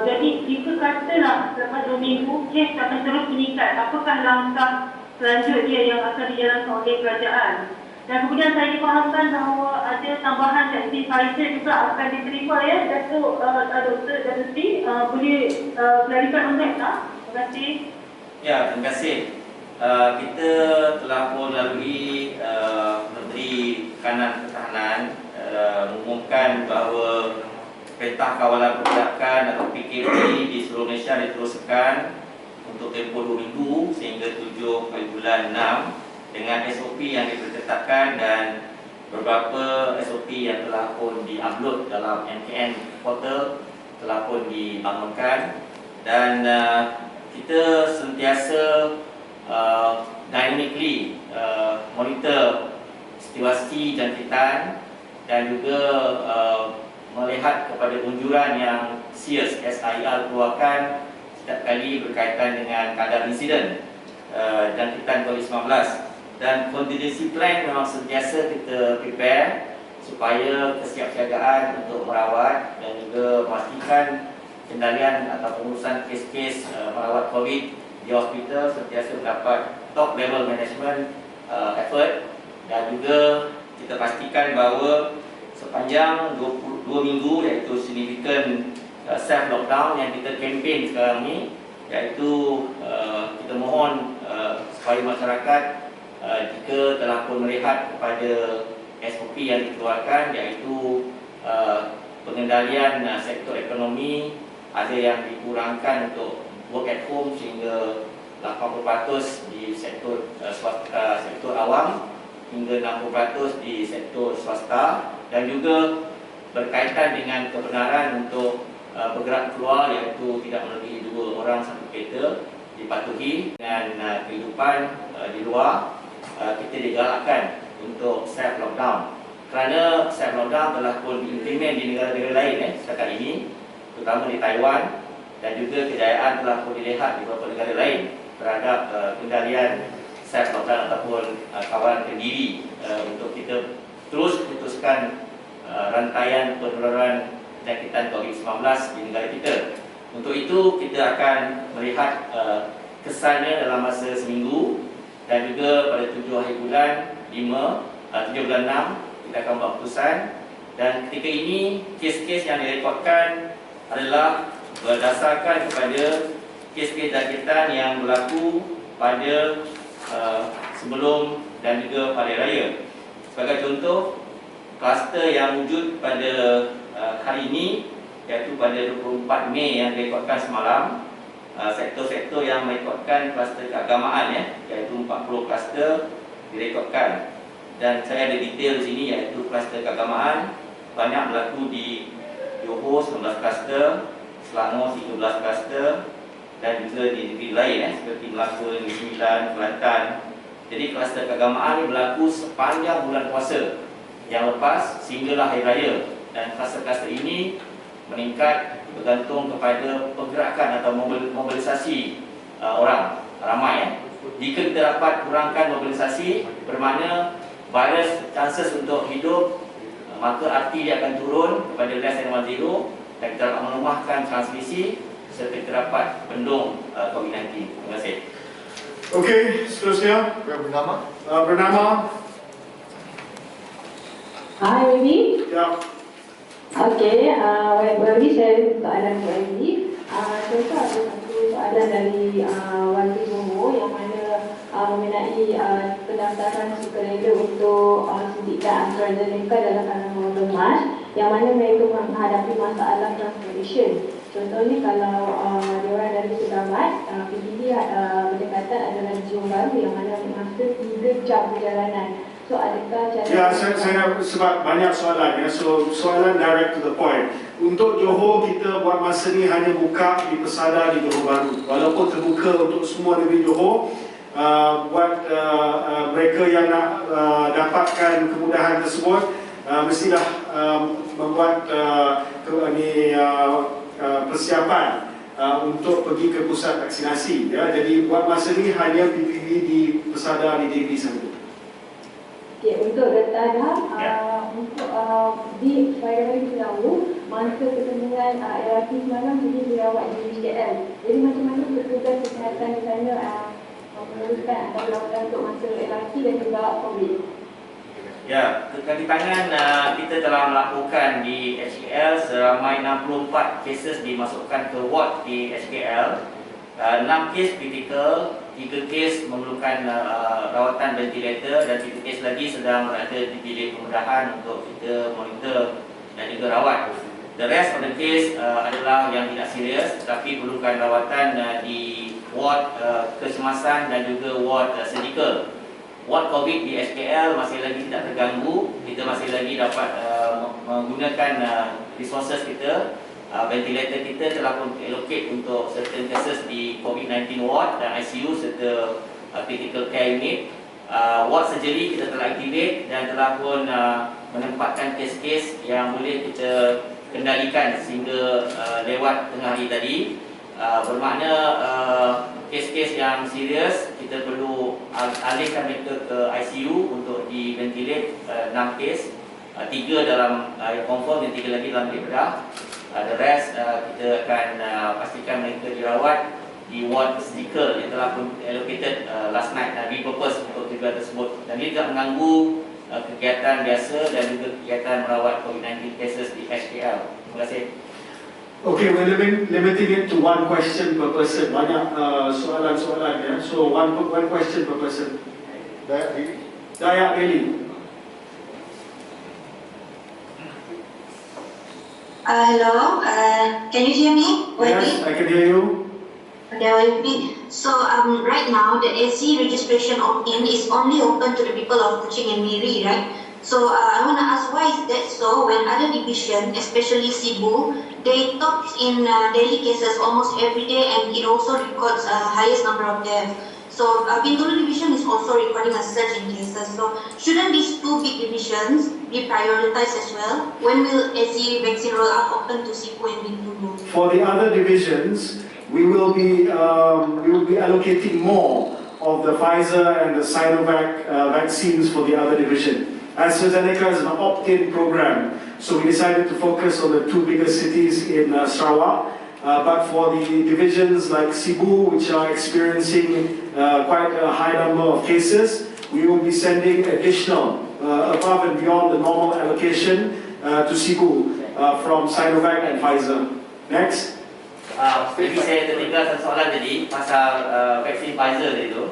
S7: Jadi jika katalah selepas 2 minggu kes akan terus meningkat, apakah langkah selanjutnya yang akan dijalankan oleh kerajaan? Dan kemudian saya difahamkan bahawa ada tambahan vaksin Pfizer juga akan diterima, ya, Datuk Dr. Sri, boleh klarikan untuk tak? Terima kasih. Ya, terima kasih. Kita telah pun lalui
S2: Kanan Pertahanan mengumumkan bahawa Perintah Kawalan Pergerakan atau PKP di seluruh Malaysia diteruskan untuk tempoh 2 minggu sehingga 7 bulan 6 dengan SOP yang ditetapkan dan beberapa SOP yang telah pun di-upload dalam MKN portal telah pun dibangunkan dan kita sentiasa dynamically monitor situasi jangkitan dan juga melihat kepada unjuran yang SIR keluarkan setiap kali berkaitan dengan kadar insiden jangkitan COVID-19 dan contingency plan memang sentiasa kita prepare supaya kesiapsiagaan untuk merawat dan juga memastikan kendalian atau pengurusan kes-kes merawat COVID di hospital sentiasa mendapat top level management effort dan juga kita pastikan bahawa sepanjang 22 minggu iaitu significant self lockdown yang kita campaign sekarang ni, iaitu kita mohon supaya masyarakat jika telah pun melihat kepada SOP yang dikeluarkan iaitu pengendalian sektor ekonomi ada yang dikurangkan untuk work at home sehingga 80% di sektor swasta, sektor awam hingga 60% di sektor swasta dan juga berkaitan dengan kebenaran untuk bergerak keluar iaitu tidak melebihi 2 orang satu kereta dipatuhi dengan kehidupan di luar. Kita digalakkan untuk self lockdown kerana self lockdown telah pun diimplement di negara-negara lain setakat ini, terutama di Taiwan dan juga kejayaan telah pun dilihat di beberapa negara lain terhadap kendalian self lockdown ataupun kawalan kendiri untuk kita terus putuskan rantaian penularan jangkitan COVID-19 di negara kita. Untuk itu kita akan melihat kesannya dalam masa seminggu dan juga pada 7 bulan 7 bulan 6 kita akan buat keputusan dan ketika ini kes-kes yang direkodkan adalah berdasarkan kepada kes-kes jangkitan yang berlaku pada sebelum dan juga pada raya. Sebagai contoh, kluster yang wujud pada hari ini iaitu pada 24 Mei yang direkodkan semalam, sektor-sektor yang merekodkan kluster keagamaan iaitu 40 kluster direkodkan dan saya ada detail di sini iaitu kluster keagamaan banyak berlaku di Johor 19 kluster, Selangor 13 kluster dan juga di negeri lain seperti Melaka, Negeri Sembilan, Kelantan. Jadi kluster keagamaan ini berlaku sepanjang bulan puasa yang lepas sehinggalah hari raya dan kluster-kluster ini meningkat bergantung kepada pergerakan atau mobilisasi orang ramai. Jika kita dapat kurangkan mobilisasi bermakna virus chances untuk hidup maka arti dia akan turun kepada less than 1 zero dan kita dapat melemahkan transmisi serta kita dapat bendung COVID-19. Terima kasih.
S1: Okey, seterusnya bernama
S8: Hi, Baby.
S1: ya.
S8: Okey, Baby saya soalan untuk Baby. Saya ada satu soalan dari Warga Johor yang mana mengenai pendaftaran sukarela untuk suntikan AstraZeneca dalam kalangan lemas yang mana mereka menghadapi masalah transportation. Contohnya kalau diorang dari Segamat, PPD berdekatan adalah Johor Bahru yang mana masa 3 jam perjalanan. So adakah cara...
S1: Ya, saya sebab banyak soalan so soalan direct to the point. Untuk Johor kita buat masa ni hanya buka di pesada di Johor Bahru. Walaupun terbuka untuk semua negeri Johor, buat mereka yang nak dapatkan kemudahan tersebut mestilah membuat persiapan untuk pergi ke pusat vaksinasi jadi buat masa ni hanya PPV di pesada di JB sahaja.
S8: Okay, untuk Dr. Adam, untuk di supaya kita tahu masa pertandingan LRT semalam jadi dirawat di KL. Jadi macam mana petugas kesihatan di sana meneruskan atau melakukan untuk masa LRT dan juga COVID?
S2: Ya, kaki tangan kita telah melakukan di HKL seramai 64 cases dimasukkan ke ward di HKL. 6 kes kritikal, 3 kes memerlukan rawatan ventilator dan 3 kes lagi sedang berada di bilik pembedahan untuk kita monitor dan juga rawat. The rest of the case adalah yang tidak serius tetapi perlukan rawatan di ward kecemasan dan juga ward surgical. Ward COVID di SKL masih lagi tidak terganggu. Kita masih lagi dapat menggunakan resources kita. Ventilator kita telah pun allocate untuk certain cases di COVID-19 ward dan ICU serta critical care unit. Ward surgery kita telah activate dan telah pun menempatkan kes-kes yang boleh kita kendalikan sehingga lewat tengah hari tadi. Bermakna kes-kes yang serius kita perlu alihkan mereka ke ICU untuk di ventilate 6 kes, 3 dalam confirm dan 3 lagi dalam bilik bedah. The rest kita akan pastikan mereka dirawat di ward surgical yang telah pun allocated last night repurpose untuk tujuan tersebut dan ini tidak mengganggu kegiatan biasa dan juga kegiatan merawat COVID-19 cases di HKL. Terima kasih.
S1: Okay, we're limiting it to one question per person. Banyak soalan-soalan ya. So one question per person.
S4: Dayak Billy.
S1: Dayak Billy.
S9: Hello, can you hear me?
S1: Yes, I can hear you.
S9: So right now the AC registration opt-in is only open to the people of Kuching and Miri, right? So I want to ask, why is that so when other division, especially Cebu, they top in daily cases almost every day and it also records highest number of deaths. So Bintulu division is also recording a surge in cases. So shouldn't these two big divisions be prioritized as well? When will AC vaccine rollout open to Cebu and Bintulu?
S1: For the other divisions, we will be allocating more of the Pfizer and the Sinovac vaccines for the other division. AstraZeneca is an opt-in program, so we decided to focus on the 2 biggest cities in Sarawak. But for the divisions like Cebu, which are experiencing quite a high number of cases, we will be sending additional, above and beyond the normal allocation to Cebu from Sinovac and Pfizer. Next.
S2: Jadi saya tertinggal satu soalan tadi pasal vaksin Pfizer tadi tu.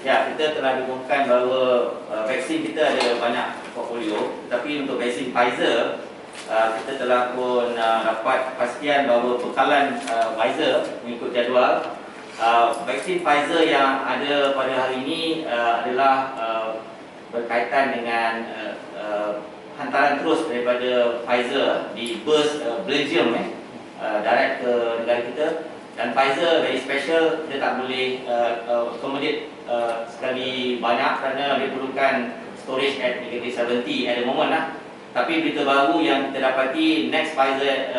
S2: Ya, kita telah diumumkan bahawa vaksin kita ada banyak portfolio, tapi untuk vaksin Pfizer kita telah pun dapat kepastian bahawa bekalan Pfizer mengikut jadual. Vaksin Pfizer yang ada pada hari ini adalah berkaitan dengan hantaran terus daripada Pfizer di bus Belgium direct ke negara kita, dan Pfizer very special, dia tak boleh accommodate sekali banyak kerana dia perlukan storage at -70 at the moment lah. Tapi berita baru yang kita dapati, next Pfizer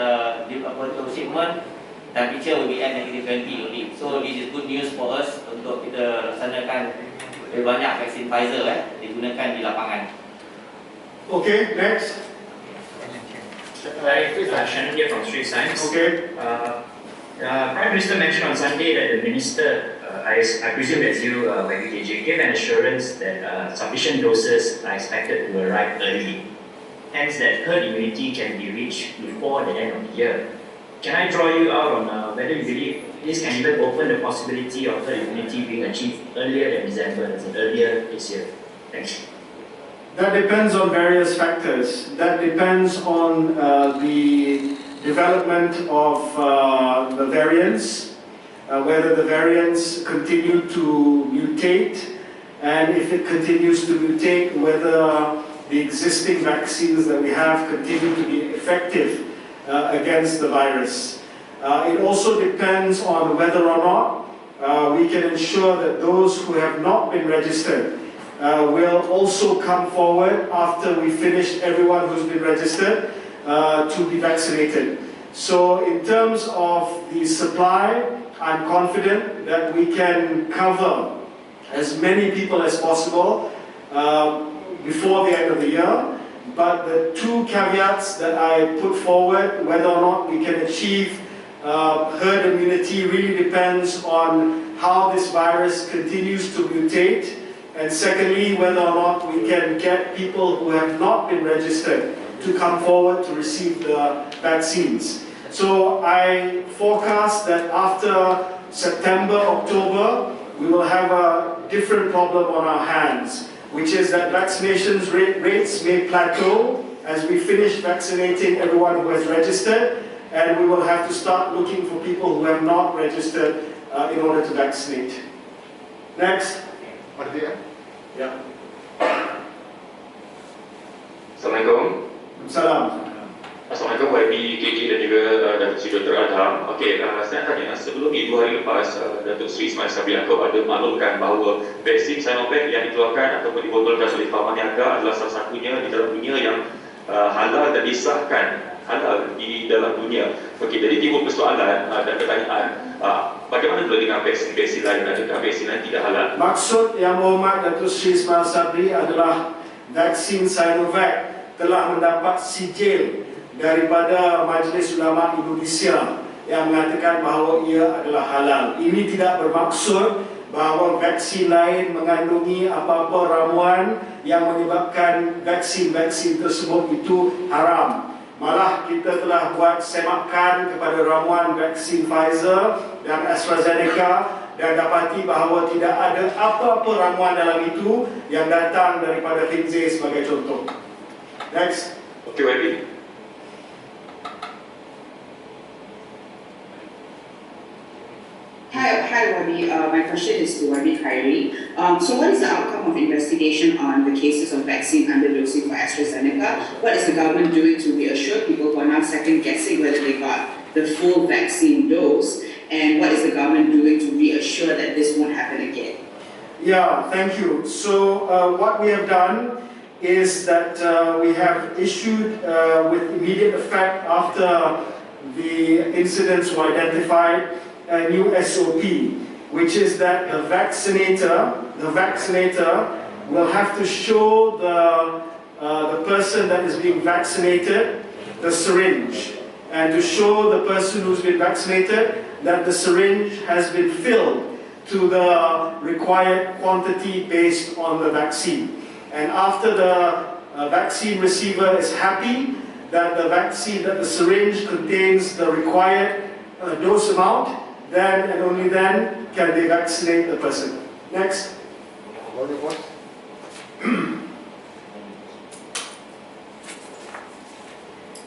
S2: shipment dan picture will be at -20 only. So this is good news for us untuk kita laksanakan lebih banyak vaksin Pfizer digunakan di lapangan.
S1: Okay, next.
S10: Hi, Shannon here from Street Science.
S1: Okay.
S10: Prime Minister mentioned on Sunday that the minister, I presume that's you, YBKJ, gave an assurance that sufficient doses are expected to arrive early. Hence, that herd immunity can be reached before the end of the year. Can I draw you out on whether you believe this can even open the possibility of herd immunity being achieved earlier than December, as in earlier this year? Thanks.
S1: That depends on various factors. That depends on the development of the variants, whether the variants continue to mutate, and if it continues to mutate, whether the existing vaccines that we have continue to be effective against the virus. It also depends on whether or not we can ensure that those who have not been registered will also come forward after we finish everyone who's been registered to be vaccinated. So in terms of the supply, I'm confident that we can cover as many people as possible before the end of the year. But the 2 caveats that I put forward, whether or not we can achieve herd immunity, really depends on how this virus continues to mutate. And secondly, whether or not we can get people who have not been registered to come forward to receive the vaccines. So I forecast that after September, October, we will have a different problem on our hands, which is that vaccination rates may plateau as we finish vaccinating everyone who has registered, and we will have to start looking for people who have not registered in order to vaccinate. Next.
S4: Mardia.
S1: Yeah.
S11: Assalamualaikum.
S1: Salam.
S11: Assalamualaikum YB, KJ dan juga Datuk Sri Dr. Adham. Okey, saya tanya, sebelum ni 2 hari lepas Datuk Sri Ismail Sabri Yaakob ada maklumkan bahawa vaksin Sinovac yang dikeluarkan ataupun dibotolkan oleh Pharma Niaga adalah salah satunya di dalam dunia yang halal dan disahkan halal di dalam dunia. Okey, jadi timbul persoalan dan pertanyaan, bagaimana pula dengan vaksin-vaksin lain, adakah vaksin lain tidak halal?
S1: Maksud Yang Berhormat Datuk Sri Ismail Sabri adalah vaksin Sinovac telah mendapat sijil daripada Majlis Ulama Indonesia yang mengatakan bahawa ia adalah halal. Ini tidak bermaksud bahawa vaksin lain mengandungi apa-apa ramuan yang menyebabkan vaksin-vaksin tersebut itu haram. Malah kita telah buat semakan kepada ramuan vaksin Pfizer dan AstraZeneca dan dapati bahawa tidak ada apa-apa ramuan dalam itu yang datang daripada khinzir sebagai contoh. Next.
S11: Okey, YB.
S12: Hi, Wabi. My question is to Wabi Khairi. So what is the outcome of investigation on the cases of vaccine underdosing for AstraZeneca? What is the government doing to reassure people who are now second guessing whether they got the full vaccine dose? And what is the government doing to reassure that this won't happen again?
S1: Yeah, thank you. So what we have done is that we have issued with immediate effect after the incidents were identified a new SOP, which is that the vaccinator will have to show the person that is being vaccinated the syringe, and to show the person who's been vaccinated that the syringe has been filled to the required quantity based on the vaccine. And after the vaccine receiver is happy that the syringe contains the required dose amount, then and only then can they vaccinate the person. Next.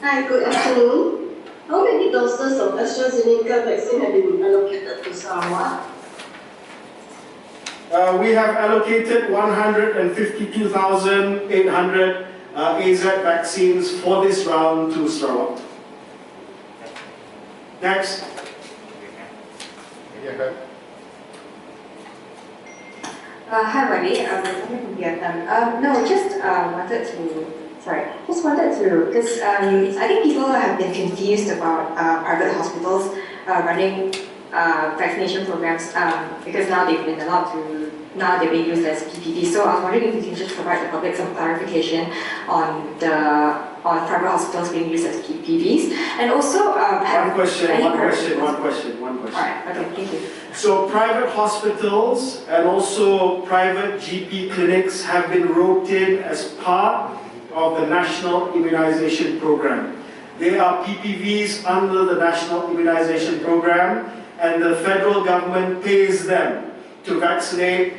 S13: Hi, good afternoon. How many doses of AstraZeneca vaccine have been allocated to Sarawak?
S1: We have allocated 152,800 AZ vaccines for this round to Sarawak. Next.
S14: Hi, Wadi. Just wanted to, because I think people have been confused about private hospitals running vaccination programs because now they've been allowed to, now they're being used as PPP. So I was wondering if you can just provide the public some clarification on private hospitals being used as PPPs, and also
S1: one question.
S14: Alright, okay, thank you.
S1: So private hospitals and also private GP clinics have been roped in as part of the National Immunization Program. They are PPVs under the National Immunization Program, and the federal government pays them to vaccinate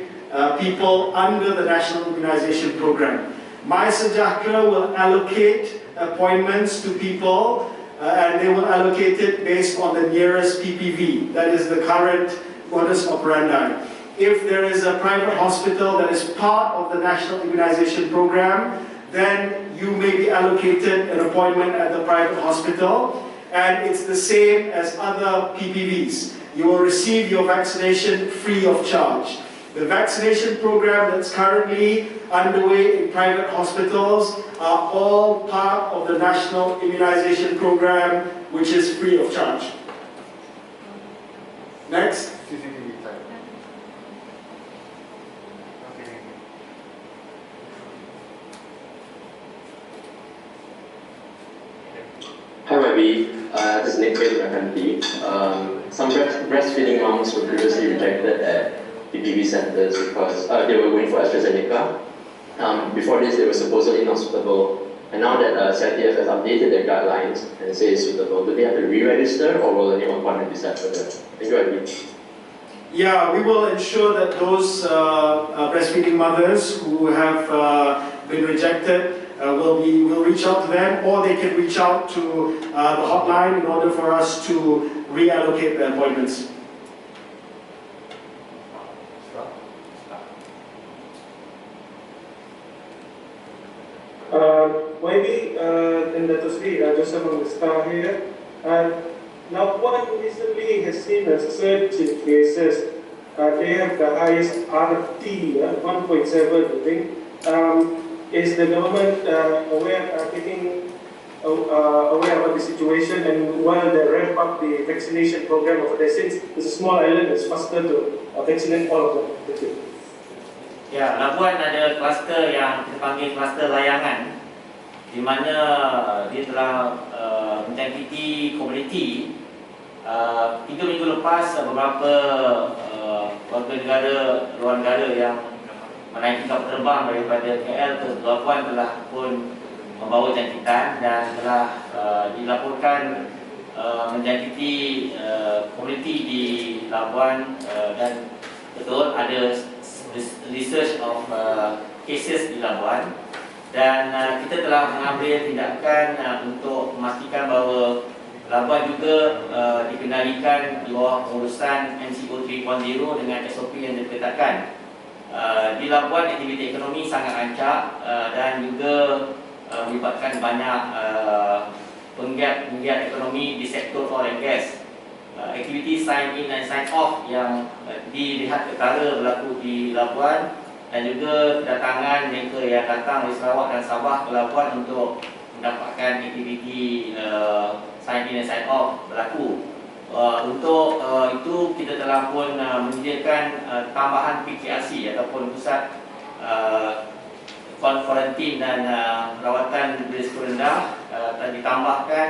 S1: people under the National Immunization Program. MySejahtera will allocate appointments to people and they will allocate it based on the nearest PPV, that is the current modus operandi. If there is a private hospital that is part of the National Immunization Program, then you may be allocated an appointment at the private hospital, and it's the same as other PPVs. You will receive your vaccination free of charge. The vaccination program that's currently underway in private hospitals are all part of the National Immunization Program, which is free of charge. Next.
S15: Hi Wabi, this is Nick Rakanti. Some breastfeeding moms were previously rejected at PPV centers because they were going for AstraZeneca. Before this, they were supposedly not suitable, and now that CITF has updated their guidelines and say it's suitable, do they have to re-register or will a new appointment be set for them? Thank you, Wabi.
S1: yeah, we will ensure that those breastfeeding mothers who have been rejected will reach out to them, or they can reach out to the hotline in order for us to reallocate the appointments.
S16: YB and Dato' Sri, Joseph from the Star here. Labuan recently has seen a surge in cases. They have the highest RT, 1.7 I think. Is the government aware about the situation, and while they ramp up the vaccination program of the since it's a small island, it's faster to vaccinate all of them? Thank you.
S2: Ya, Labuan ada kluster yang kita panggil kluster layangan, di mana dia telah menjangkiti komuniti. 3 minggu lepas beberapa warga negara luar negara yang menaiki kapal terbang daripada KL ke Labuan telah pun membawa jangkitan dan telah dilaporkan menjangkiti komuniti di Labuan, dan betul ada research of cases di Labuan, dan kita telah mengambil tindakan untuk memastikan bahawa Labuan juga dikendalikan di bawah pengurusan MCO 3.0 dengan SOP yang ditetapkan. Di Labuan aktiviti ekonomi sangat rancak dan juga melibatkan banyak penggiat ekonomi di sektor oil and gas. Aktiviti sign in dan sign off yang dilihat ketara berlaku di Labuan, dan juga kedatangan mereka yang datang dari Sarawak dan Sabah ke Labuan untuk mendapatkan aktiviti sign in dan sign off berlaku. Untuk itu kita telah pun menyediakan tambahan PKRC ataupun pusat kuarantin dan rawatan berisiko rendah, dan ditambahkan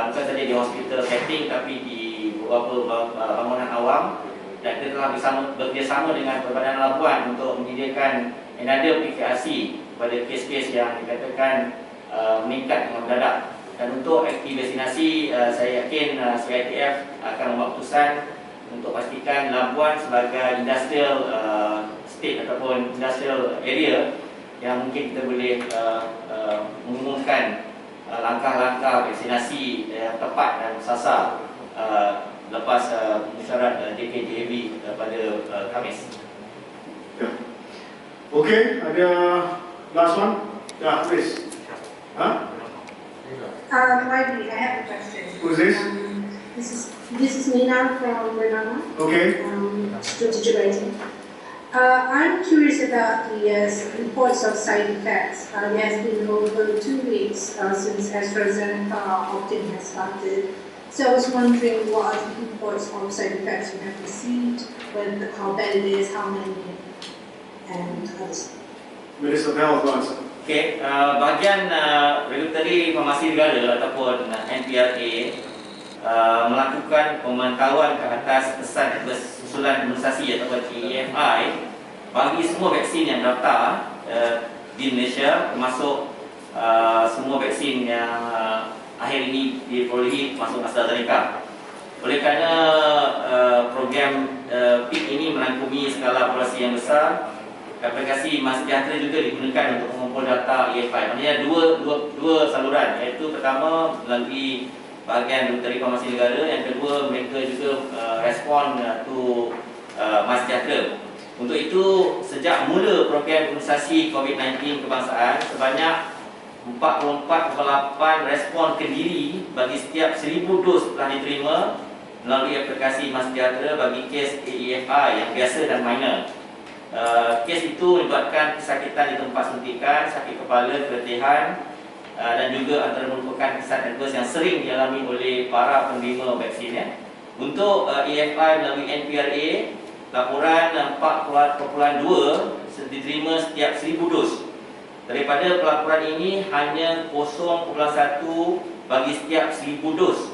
S2: bukan saja di hospital setting tapi di beberapa bangunan awam, dan kita telah bekerjasama dengan Perbadan Labuan untuk menyediakan another PKRC pada kes-kes yang dikatakan meningkat dengan mendadak. Dan untuk aktiviti vaksinasi, saya yakin CITF akan membuat keputusan untuk pastikan Labuan sebagai industrial state ataupun industrial area yang mungkin kita boleh mengumumkan langkah-langkah vaksinasi yang tepat dan bersasar lepas mesyuarat JKJB pada Khamis.
S1: Okay, ada last one? Yeah, please. Huh?
S17: YB, I have a question.
S1: Who's this?
S17: This is Nina from Bernama.
S1: Okay.
S17: Strategic writing. I'm curious about the reports of side effects. There has been over 2 weeks since AstraZeneca opt-in has started. So I was wondering what are the reports of side effects we have received, how bad it is, how many, and others.
S1: Minister of Health answer.
S2: Okay, bahagian regulatory informasi negara ataupun NPRA melakukan pemantauan ke atas kesan susulan imunisasi ataupun EFI bagi semua vaksin yang daftar di Malaysia, termasuk semua vaksin yang akhir ini diperolehi termasuk AstraZeneca. Oleh kerana program PIP ini merangkumi skala populasi yang besar, aplikasi MySejahtera juga digunakan untuk mengumpul data EFI. Maksudnya dua saluran, iaitu pertama melalui bahagian regulatory informasi negara, yang kedua mereka juga respon to MySejahtera. Untuk itu, sejak mula program imunisasi COVID-19 kebangsaan, sebanyak 44.8 respon kendiri bagi setiap 1000 dos telah diterima melalui aplikasi MySejahtera bagi kes AEFI yang biasa dan minor. Kes itu melibatkan kesakitan di tempat suntikan, sakit kepala, keletihan, dan juga antara merupakan kesan adverse yang sering dialami oleh para penerima vaksin. Untuk EFI melalui NPRA, laporan 4.2 diterima setiap 1000 dos. Daripada pelaporan ini, hanya 0.1 bagi setiap 1000 dos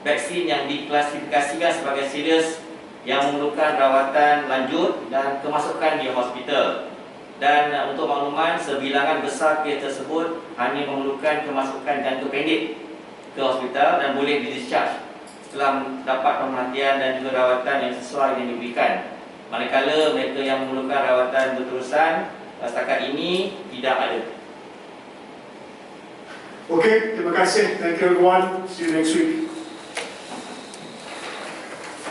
S2: vaksin yang diklasifikasikan sebagai serius yang memerlukan rawatan lanjut dan kemasukan di hospital. Dan untuk makluman, sebilangan besar kes tersebut hanya memerlukan kemasukan jangka pendek ke hospital dan boleh di-discharge. telah dapat pemerhatian dan juga rawatan yang sesuai yang diberikan. Manakala mereka yang memerlukan rawatan berterusan setakat ini tidak ada.
S1: Okay, terima kasih. Thank you everyone. See you next week.